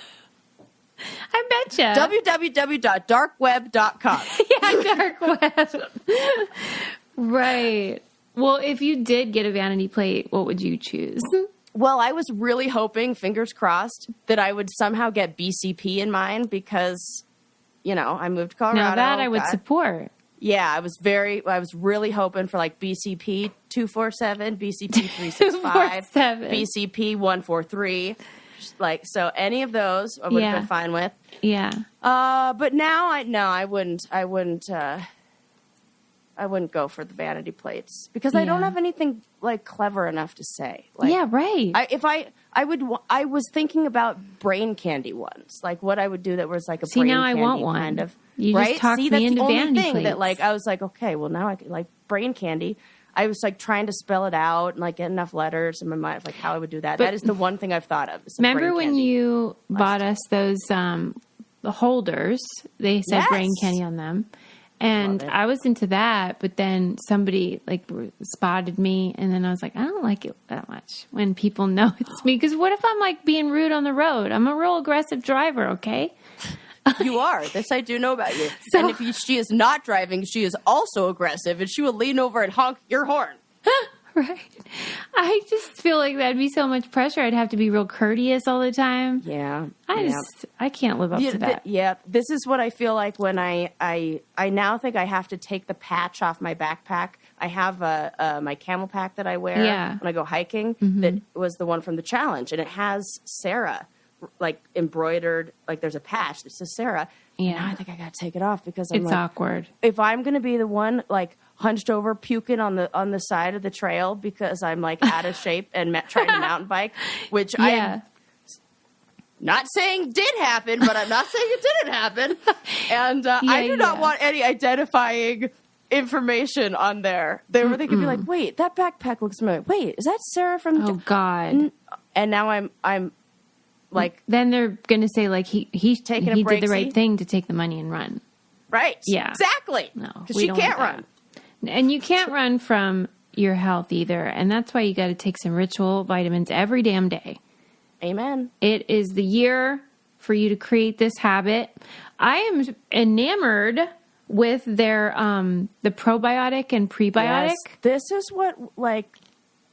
I betcha.
www.darkweb.com.
Yeah, dark web. Right. Well, if you did get a vanity plate, what would you choose?
Well, I was really hoping, fingers crossed, that I would somehow get BCP in mine because, you know, I moved to Colorado.
Now that I would support.
Yeah, I was really hoping for, like, BCP 247, BCP 365, BCP 143. Like, so any of those I would have been fine with.
Yeah.
But now I wouldn't go for the vanity plates because I don't have anything, like, clever enough to say. Like,
yeah, right.
I was thinking about brain candy ones, like what I would do that was like a brain candy
I want one.
kind of.
You
right?
just talked
See,
me
that's
into
the only
vanity
thing
plates.
that, like, I was like, okay, well, now I could, like, brain candy. I was like trying to spell it out and like get enough letters in my mind of like how I would do that. That is the one thing I've thought of.
Remember when you bought us those the holders? They said brain candy on them. And I was into that, but then somebody like spotted me, and then I was like, I don't like it that much when people know it's me. Because what if I'm like being rude on the road? I'm a real aggressive driver, okay?
You are. This I do know about you. So, and if she is not driving, she is also aggressive, and she will lean over and honk your horn.
Right. I just feel like that'd be so much pressure. I'd have to be real courteous all the time.
Yeah.
I can't live up to that.
This is what I feel like when I now think I have to take the patch off my backpack. I have my camel pack that I wear when I go hiking. That was the one from the challenge, and it has Sarah like embroidered. Like there's a patch that says Sarah. Yeah. Now I think I got to take it off because it's
awkward.
If I'm going to be the one like hunched over puking on the side of the trail because I'm like out of shape and trying to mountain bike, which I'm not saying did happen, but I'm not saying it didn't happen. And I do not want any identifying information on there. They could be like, wait, that backpack looks familiar. Wait, is that Sarah from?
Oh God!
And now I'm like,
then they're going to say like he
taking a break,
did the right thing to take the money and run.
Right.
Yeah.
Exactly.
No,
because she can't run.
And you can't run from your health either. And that's why you got to take some ritual vitamins every damn day.
Amen.
It is the year for you to create this habit. I am enamored with their the probiotic and prebiotic.
Yes. This is what like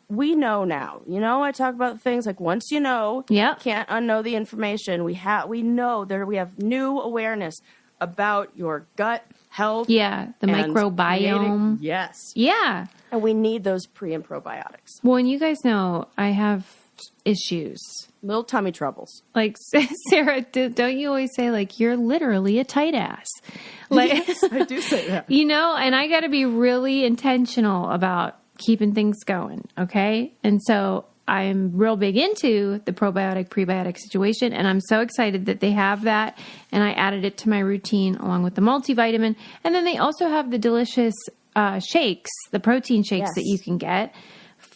we know now. You know, I talk about things like once you know, can't unknow the information. We know there we have new awareness about your gut health.
Yeah, the microbiome.
Yes.
Yeah.
And we need those pre and probiotics.
Well, and you guys know I have issues.
Little tummy troubles.
Like, Sarah, don't you always say, like, you're literally a tight ass? Like,
yes, I do say that.
You know, and I got to be really intentional about keeping things going, okay? And so I'm real big into the probiotic, prebiotic situation, and I'm so excited that they have that, and I added it to my routine along with the multivitamin. And then they also have the delicious shakes, the protein shakes that you can get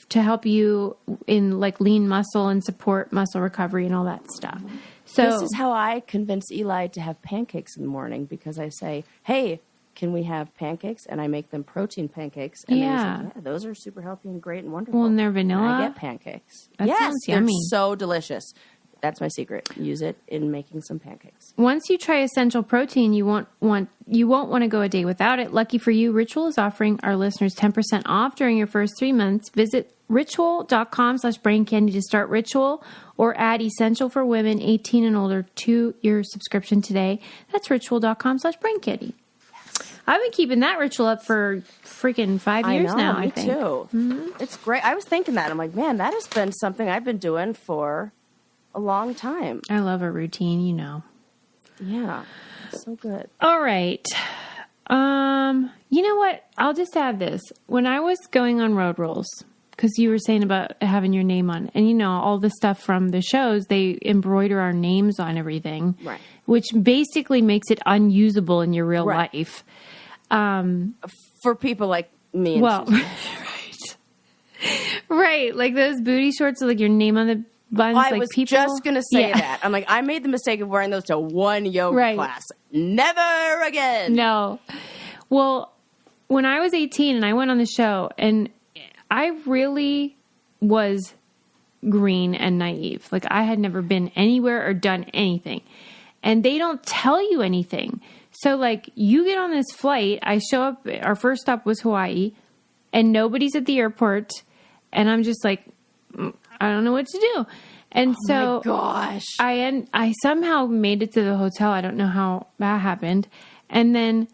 to help you in like lean muscle and support muscle recovery and all that stuff. So
this is how I convince Eli to have pancakes in the morning, because I say, hey, can we have pancakes? And I make them protein pancakes. And then he's like, yeah, those are super healthy and great and wonderful.
Well, and they're vanilla.
And I get pancakes.
That sounds yummy.
They're so delicious. That's my secret. Use it in making some pancakes.
Once you try Essential Protein, you won't want to go a day without it. Lucky for you, Ritual is offering our listeners 10% off during your first 3 months. Visit ritual.com/braincandy to start Ritual, or add Essential for Women 18 and older to your subscription today. That's ritual.com/braincandy. I've been keeping that ritual up for freaking 5 years now, I think.
Me too. Mm-hmm. It's great. I was thinking that. I'm like, man, that has been something I've been doing for a long time.
I love a routine, you know.
Yeah. So good.
All right. You know what? I'll just add this. When I was going on Road Rules, because you were saying about having your name on, and you know, all the stuff from the shows, they embroider our names on everything,
right?
Which basically makes it unusable in your real life.
For people like me and Susie.
Right. Like those booty shorts with like your name on the buttons.
I was just going to say that. I'm like, I made the mistake of wearing those to one yoga class. Never again.
No. Well, when I was 18 and I went on the show, and I really was green and naive. Like I had never been anywhere or done anything. And they don't tell you anything. So like you get on this flight, I show up, our first stop was Hawaii, and nobody's at the airport. And I'm just like, I don't know what to do. And
my gosh.
I somehow made it to the hotel. I don't know how that happened. And then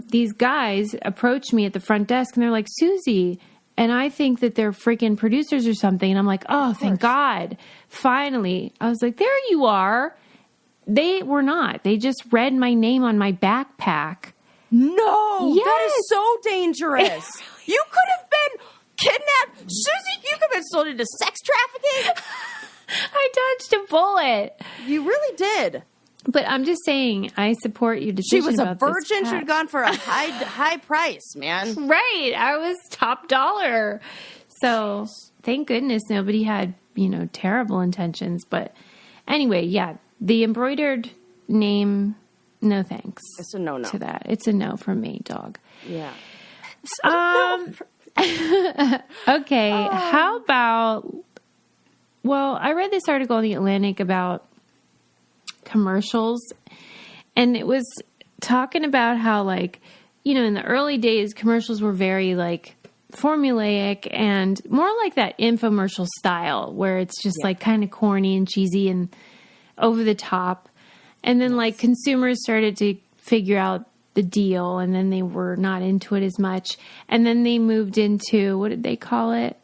these guys approached me at the front desk, and they're like, Susie. And I think that they're freaking producers or something. And I'm like, oh, thank God. Finally. I was like, there you are. They were not. They just read my name on my backpack.
No.
Yes.
That is so dangerous. You could have been kidnapped. Susie, you could have been sold into sex trafficking.
I dodged a bullet.
You really did.
But I'm just saying, I support your
She
decision
was a
about this
virgin. Should have gone for a high price, man.
Right. I was top dollar. So thank goodness nobody had, terrible intentions. But anyway, yeah, the embroidered name, no thanks.
It's a no-no.
To that. It's a no from me, dog.
Yeah.
Okay. How about, well, I read this article in The Atlantic about commercials, and it was talking about how, like, in the early days, commercials were very, like, formulaic and more like that infomercial style where it's just like kind of corny and cheesy and over the top. And then like consumers started to figure out the deal, and then they were not into it as much. And then they moved into, what did they call it?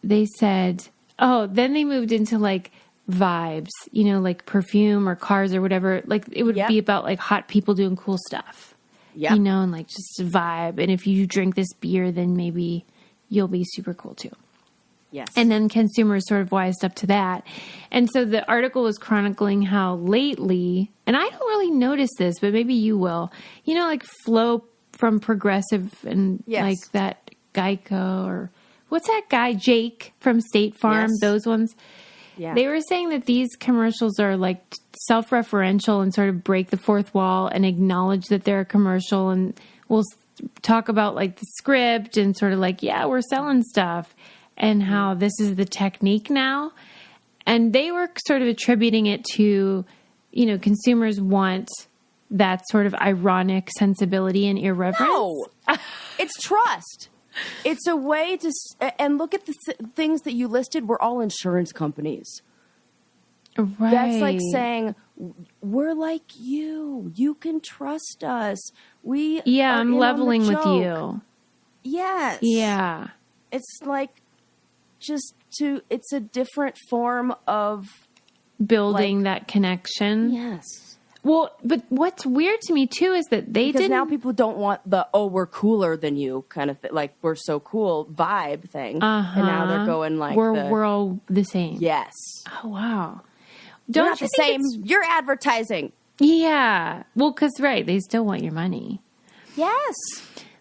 They said, then they moved into like vibes, like perfume or cars or whatever. Like it would be about like hot people doing cool stuff.
Yeah.
And like just a vibe. And if you drink this beer, then maybe you'll be super cool too.
Yes.
And then consumers sort of wised up to that. And so the article was chronicling how lately, and I don't really notice this, but maybe you will, like Flo from Progressive and like that Geico, or what's that guy, Jake from State Farm, those ones. Yeah. They were saying that these commercials are like self-referential and sort of break the fourth wall and acknowledge that they're a commercial, and we'll talk about like the script and sort of like, we're selling stuff, and how this is the technique now. And they were sort of attributing it to, consumers want that sort of ironic sensibility and irreverence.
No, it's trust. It's a way to, and look at the things that you listed were all insurance companies.
Right.
That's like saying, we're like you. You can trust us. I'm
leveling with you.
Yes.
Yeah.
It's like it's a different form of
building that connection.
Yes.
Well, but what's weird to me too is that because
now people don't want the we're cooler than you kind of like we're so cool vibe thing, and now they're going like
we're all the same.
Yes.
Oh wow.
Don't you're not the same. You're advertising.
Yeah. Well, because they still want your money.
Yes.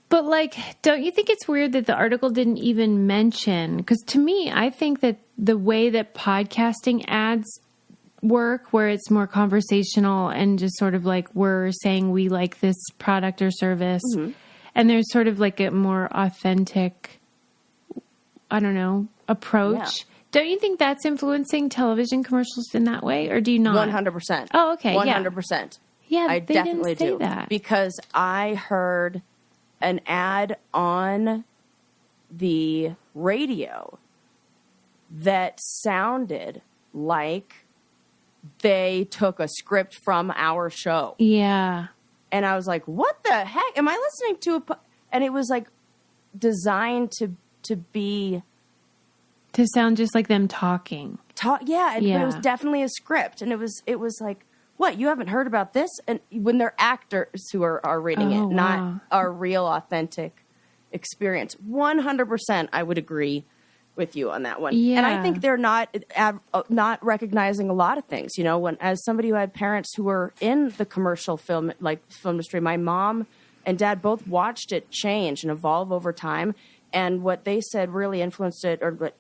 But like, don't you think it's weird that the article didn't even mention? Because to me, I think that the way that podcasting ads work, where it's more conversational and just sort of like we're saying we like this product or service, and there's sort of like a more authentic, I don't know, approach. Yeah. Don't you think that's influencing television commercials in that way, or do you not?
100%.
Oh, okay.
100%.
Yeah,
I definitely do.
That.
Because I heard an ad on the radio that sounded like they took a script from our show.
Yeah.
And I was like, what the heck? Am I listening to and it was like designed to be...
to sound just like them talking.
Yeah, it was definitely a script. And it was like, what, you haven't heard about this? And when they're actors who are reading it, not a real authentic experience. 100% I would agree with you on that one.
Yeah.
And I think they're not recognizing a lot of things. When as somebody who had parents who were in the commercial film industry, my mom and dad both watched it change and evolve over time. And what they said really influenced it, or what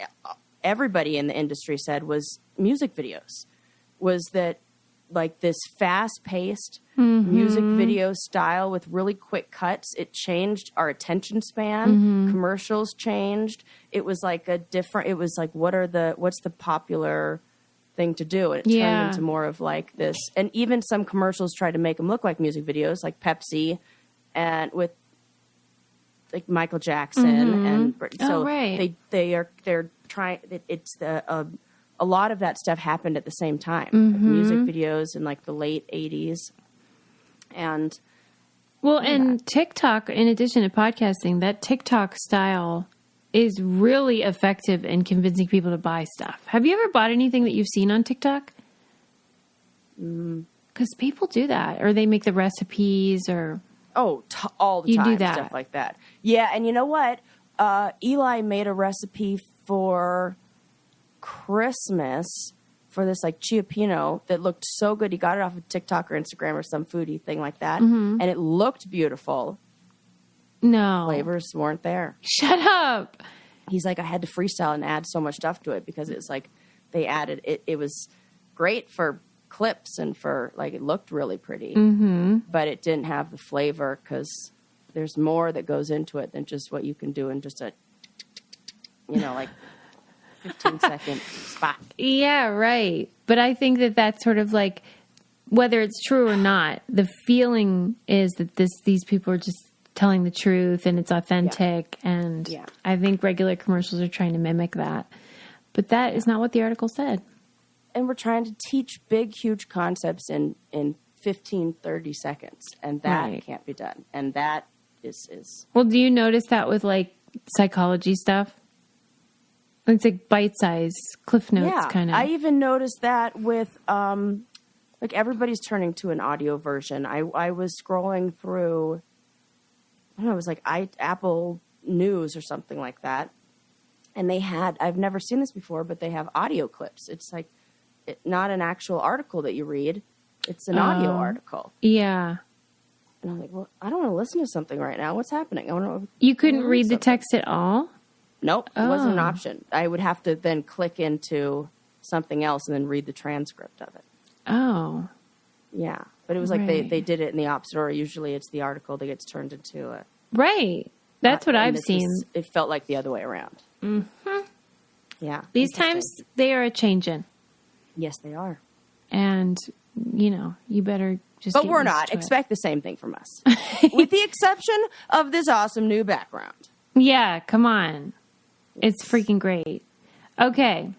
everybody in the industry said, was music videos. Was that like this fast-paced music video style with really quick cuts? It changed our attention span. Commercials changed. It was like it was like, what's the popular thing to do? And it turned into more of like this. And even some commercials tried to make them look like music videos, like Pepsi, and with like Michael Jackson. And so they're trying, it's a lot of that stuff happened at the same time. Like music videos in like the late 80s. And
and TikTok, in addition to podcasting, that TikTok style is really effective in convincing people to buy stuff. Have you ever bought anything that you've seen on TikTok? Because people do that, or they make the recipes, or
all the time, do that. Stuff like that. Yeah, and you know what? Eli made a recipe for Christmas for this like Chiapino that looked so good. He got it off of TikTok or Instagram or some foodie thing like that. And it looked beautiful.
No.
Flavors weren't there.
Shut up.
He's like, I had to freestyle and add so much stuff to it because it's like they added it. It was great for clips and for like, it looked really pretty, but it didn't have the flavor because there's more that goes into it than just what you can do in just a, like 15-second spot.
Yeah, right. But I think that that's sort of like, whether it's true or not, the feeling is that these people are just telling the truth and it's authentic. Yeah. And I think regular commercials are trying to mimic that. But that is not what the article said.
And we're trying to teach big, huge concepts in 15, 30 seconds. And that can't be done. And that is... Well,
do you notice that with like psychology stuff? It's like bite-sized Cliff Notes kind of.
I even noticed that with... like everybody's turning to an audio version. I was scrolling through... I don't know, it was like Apple News or something like that. And they had, I've never seen this before, but they have audio clips. It's like not an actual article that you read. It's an audio article.
Yeah.
And I'm like, well, I don't want to listen to something right now. What's happening?
You couldn't read the text at all?
Nope. It wasn't an option. I would have to then click into something else and then read the transcript of it.
Oh.
Yeah. But it was like they did it in the opposite order. Usually it's the article that gets turned into a...
Right. That's what I've seen.
It felt like the other way around.
Mm-hmm.
Yeah.
These times, they are a-changing.
Yes, they are.
And, you better just
But we're not. Expect the same thing from us. With the exception of this awesome new background.
Yeah, come on. It's freaking great. Okay.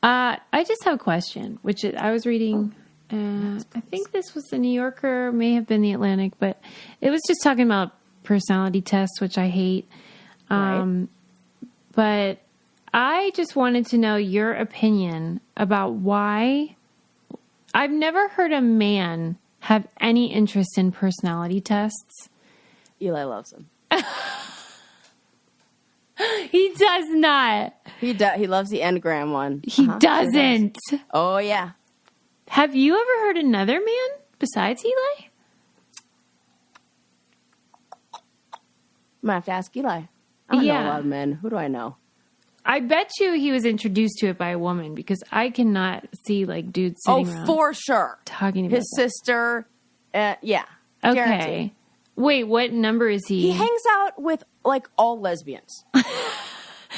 I just have a question, which I was reading... I think this was the New Yorker, may have been the Atlantic, but it was just talking about personality tests, which I hate.
Right.
But I just wanted to know your opinion about why I've never heard a man have any interest in personality tests.
Eli loves them.
He does not.
He loves the Enneagram one.
He doesn't.
Sure does. Oh, yeah.
Have you ever heard another man besides Eli?
I'm going to have to ask Eli. I don't know a lot of men. Who do I know?
I bet you he was introduced to it by a woman because I cannot see like dudes sitting around.
Oh, for sure.
Talking about
his sister. Yeah.
Okay.
Guaranteed.
Wait, what number is he?
He hangs out with like all lesbians.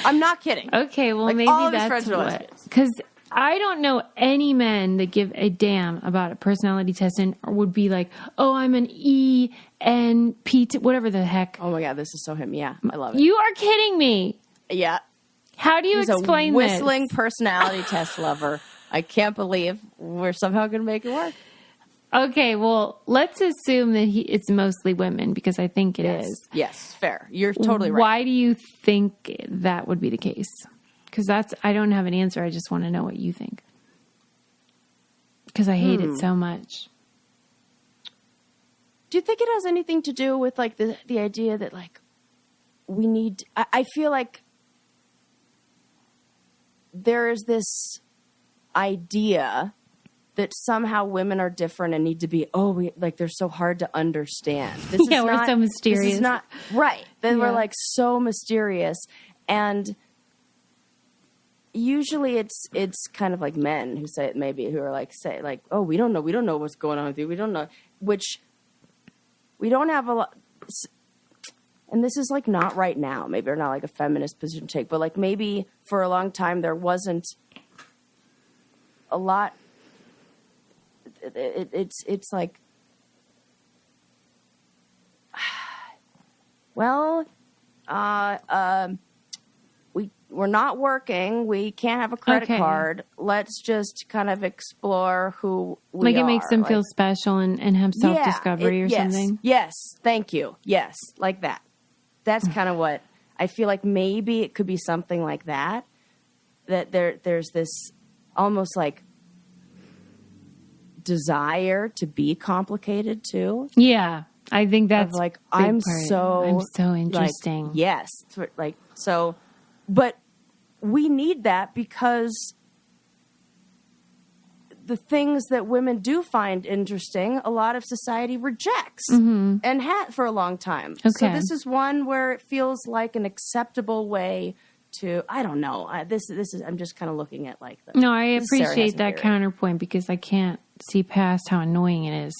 I'm not kidding.
Okay, well
like,
maybe
all of his
that's
friends are
what.
lesbians.
Because I don't know any men that give a damn about a personality test and would be like, oh, I'm an ENP, whatever the heck.
Oh my God, this is so him. Yeah, I love it.
You are kidding me.
Yeah.
How do you explain
this? He's a whistling personality test lover. I can't believe we're somehow going to make it work.
Okay, well, let's assume that it's mostly women because I think it is.
Yes, fair. You're totally right.
Why do you think that would be the case? Because I don't have an answer. I just want to know what you think. Because I hate it so much.
Do you think it has anything to do with like the idea that like we need? I feel like there is this idea that somehow women are different and need to be they're so hard to understand. This is
we're so mysterious.
This is not right. Then we're like so mysterious and. Usually it's kind of like men who say it maybe who are like say like, oh, we don't know what's going on with you. We don't know, which we don't have a lot. And this is like not right now. Maybe they're not like a feminist position take, but like maybe for a long time there wasn't a lot. It's like, well, we're not working. We can't have a credit card. Let's just kind of explore who we are.
Like it makes them feel special and have self-discovery or something.
Yes. Thank you. Yes. Like that. That's kind of what I feel like maybe it could be something like that. That there's this almost like desire to be complicated too.
Yeah. I think that's
like, I'm so
interesting.
Like, yes. Like, so, but we need that because the things that women do find interesting, a lot of society rejects and had for a long time.
Okay.
So this is one where it feels like an acceptable way to, I don't know. This is, I'm just kind of looking at like the.
No, I
Sarah has
appreciate
a
that
theory.
counterpoint because I can't see past how annoying it is.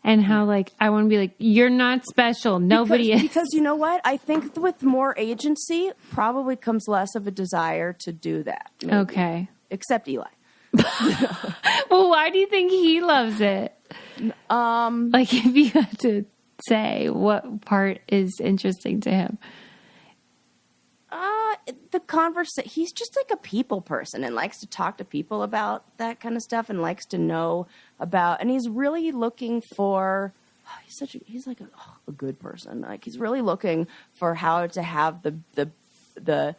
And how, like, I want to be like, you're not special. Nobody is.
Because you know what? I think with more agency probably comes less of a desire to do that. Maybe.
Okay.
Except Eli.
Well, why do you think he loves it? Like, if you had to say what part is interesting to him.
The conversation. He's just like a people person and likes to talk to people about that kind of stuff and likes to know about. And he's really looking for. He's like a good person. Like he's really looking for how to have the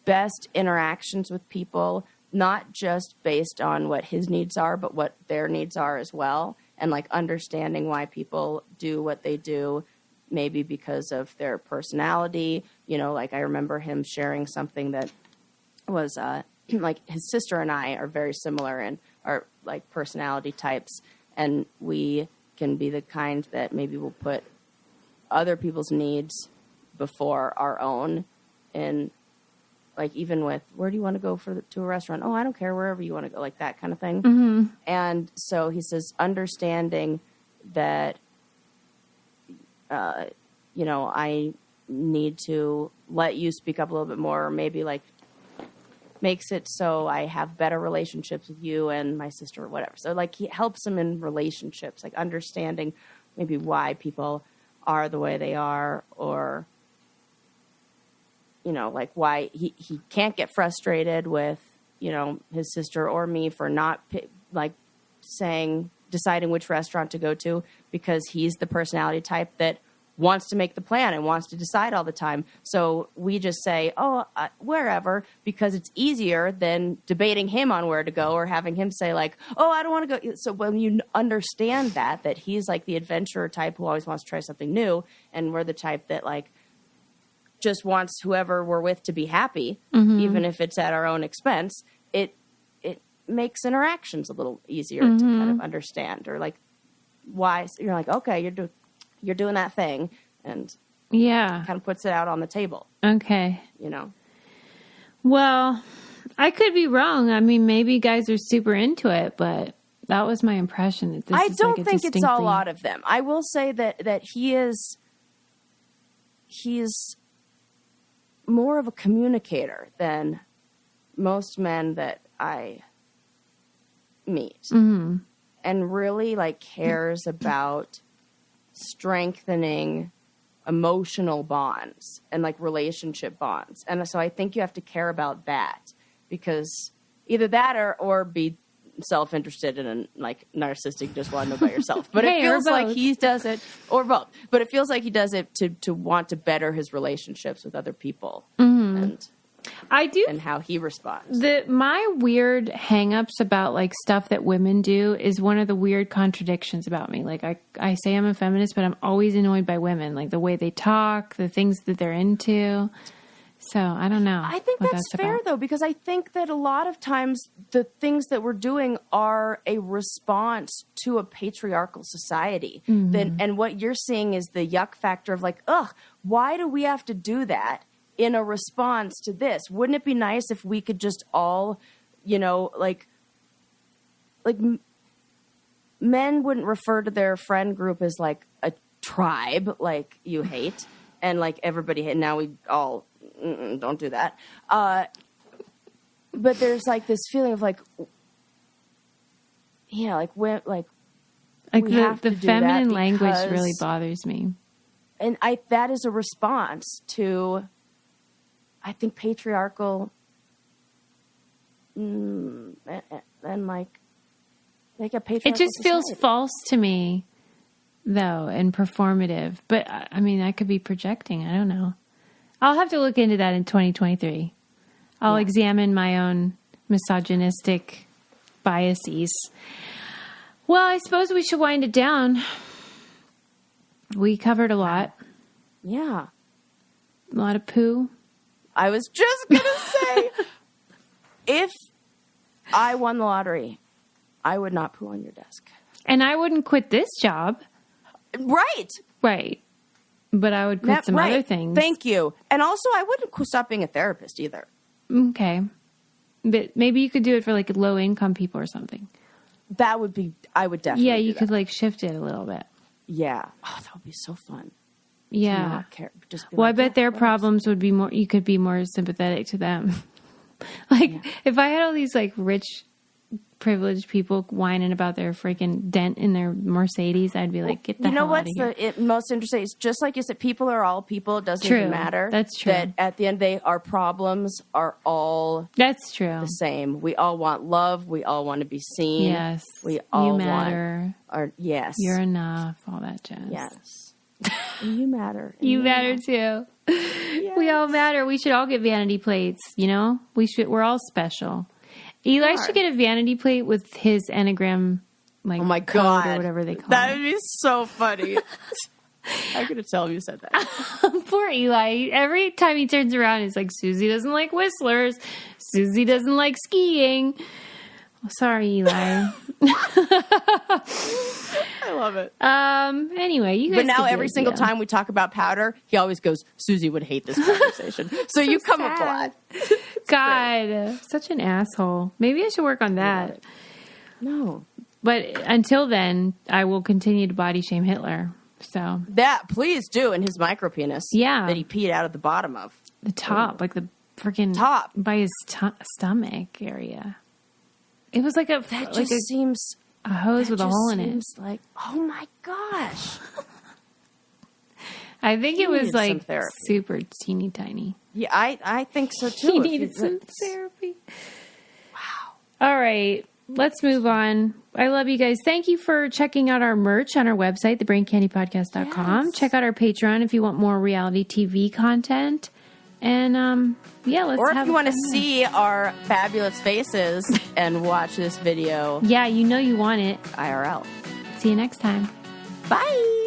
best interactions with people, not just based on what his needs are, but what their needs are as well. And like understanding why people do what they do. Maybe because of their personality, you know, like I remember him sharing something that was like his sister and I are very similar in our like personality types. And we can be the kind that maybe will put other people's needs before our own. And like, even with, where do you want to go to a restaurant? Oh, I don't care, wherever you want to go, like that kind of thing. Mm-hmm. And so he says, understanding that, you know, I need to let you speak up a little bit more, or maybe like makes it so I have better relationships with you and my sister or whatever. So like he helps him in relationships, like understanding maybe why people are the way they are, or, you know, like why he can't get frustrated with, you know, his sister or me for not like deciding which restaurant to go to, because he's the personality type that wants to make the plan and wants to decide all the time. So we just say, wherever, because it's easier than debating him on where to go or having him say like, oh, I don't want to go. So when you understand that he's like the adventurer type who always wants to try something new, and we're the type that like just wants whoever we're with to be happy, even if it's at our own expense, it makes interactions a little easier to kind of understand, or like why you're like, okay, you're doing that thing, and kind of puts it out on the table.
Okay.
You know?
Well, I could be wrong. I mean, maybe guys are super into it, but that was my impression. That this
I
is
don't
like
think it's a lot of them. I will say that he's more of a communicator than most men that I meet, and really like cares about strengthening emotional bonds and like relationship bonds. And so I think you have to care about that, because either that or be self-interested and like narcissistic, just want to know about yourself. But it feels like he does it, or both. But it feels like he does it to want to better his relationships with other people, and
I do,
and how he responds.
My weird hang-ups about like stuff that women do is one of the weird contradictions about me. Like I say I'm a feminist, but I'm always annoyed by women, like the way they talk, the things that they're into. So I don't know.
I think that's fair though, because I think that a lot of times the things that we're doing are a response to a patriarchal society. And what you're seeing is the yuck factor of like, why do we have to do that? In a response to this, wouldn't it be nice if we could just all, you know, like men wouldn't refer to their friend group as like a tribe, like you hate, and like everybody. Now we all don't do that. But there's like this feeling of like, like when like
the feminine language really bothers me,
and that is a response to. I think patriarchal, and like a patriarchal.
It just
society.
feels false to me, though, and performative. But I mean, I could be projecting. I don't know. I'll have to look into that in 2023. I'll examine my own misogynistic biases. Well, I suppose we should wind it down. We covered a lot.
Yeah.
A lot of poo.
I was just going to say, if I won the lottery I would not poo on your desk.
And I wouldn't quit this job.
Right.
Right. But I would quit some other things.
Thank you. And also, I wouldn't stop being a therapist either.
Okay. But maybe you could do it for like low income people or something.
That would be, I would definitely
Yeah, you
do
could
that.
like shift it a little bit.
Yeah. Oh, that would be so fun.
Yeah.
To not care. Just be
Well,
like,
I bet their
"Yeah,
problems would be more, you could be more sympathetic to them. Like, if I had all these like rich, privileged people whining about their freaking dent in their Mercedes, I'd be like, get the hell out of here.
what's most interesting? It's just like you said, people are all people. It doesn't
True.
even matter.
That's true.
That at the end, our problems are all
That's true.
the same. We all want love. We all want to be seen.
Yes.
We all
you matter.
want yes.
You're enough. All that jazz.
Yes. And you matter. And
You matter too.
Yes.
We all matter. We should all get vanity plates, you know? We're all special. Eli should get a vanity plate with his Enneagram, like,
Oh my
code
God.
or whatever they call
That
it.
would be so funny. I could have told you said that.
Poor Eli. Every time he turns around, he's like, Susie doesn't like whistlers. Susie doesn't like skiing. Oh, sorry, Eli.
I love it.
Anyway, you guys.
But now
get the
every single
idea.
time we talk about powder, he always goes, Susie would hate this conversation. So you come up a lot.
God, such an asshole. Maybe I should work on that.
No.
But until then, I will continue to body shame Hitler. So
That, please do, in his micro penis.
Yeah.
That he peed out at the bottom of.
the top, like the freaking
Top.
by his stomach area. It was like a
That
like
just seems...
a hose with a hole in it.
seems like, oh my gosh.
I think it was
needed some
like
therapy.
super teeny tiny.
Yeah, I think so too.
He
If
needed some
that's-
therapy. Wow. All right. Let's move on. I love you guys. Thank you for checking out our merch on our website, thebraincandypodcast.com.
Yes.
Check out our Patreon if you want more reality TV content. And yeah, let's
Or if
have
you
a
want to
fun night.
see our fabulous faces and watch this video
Yeah, you know you want it.
IRL.
See you next time.
Bye.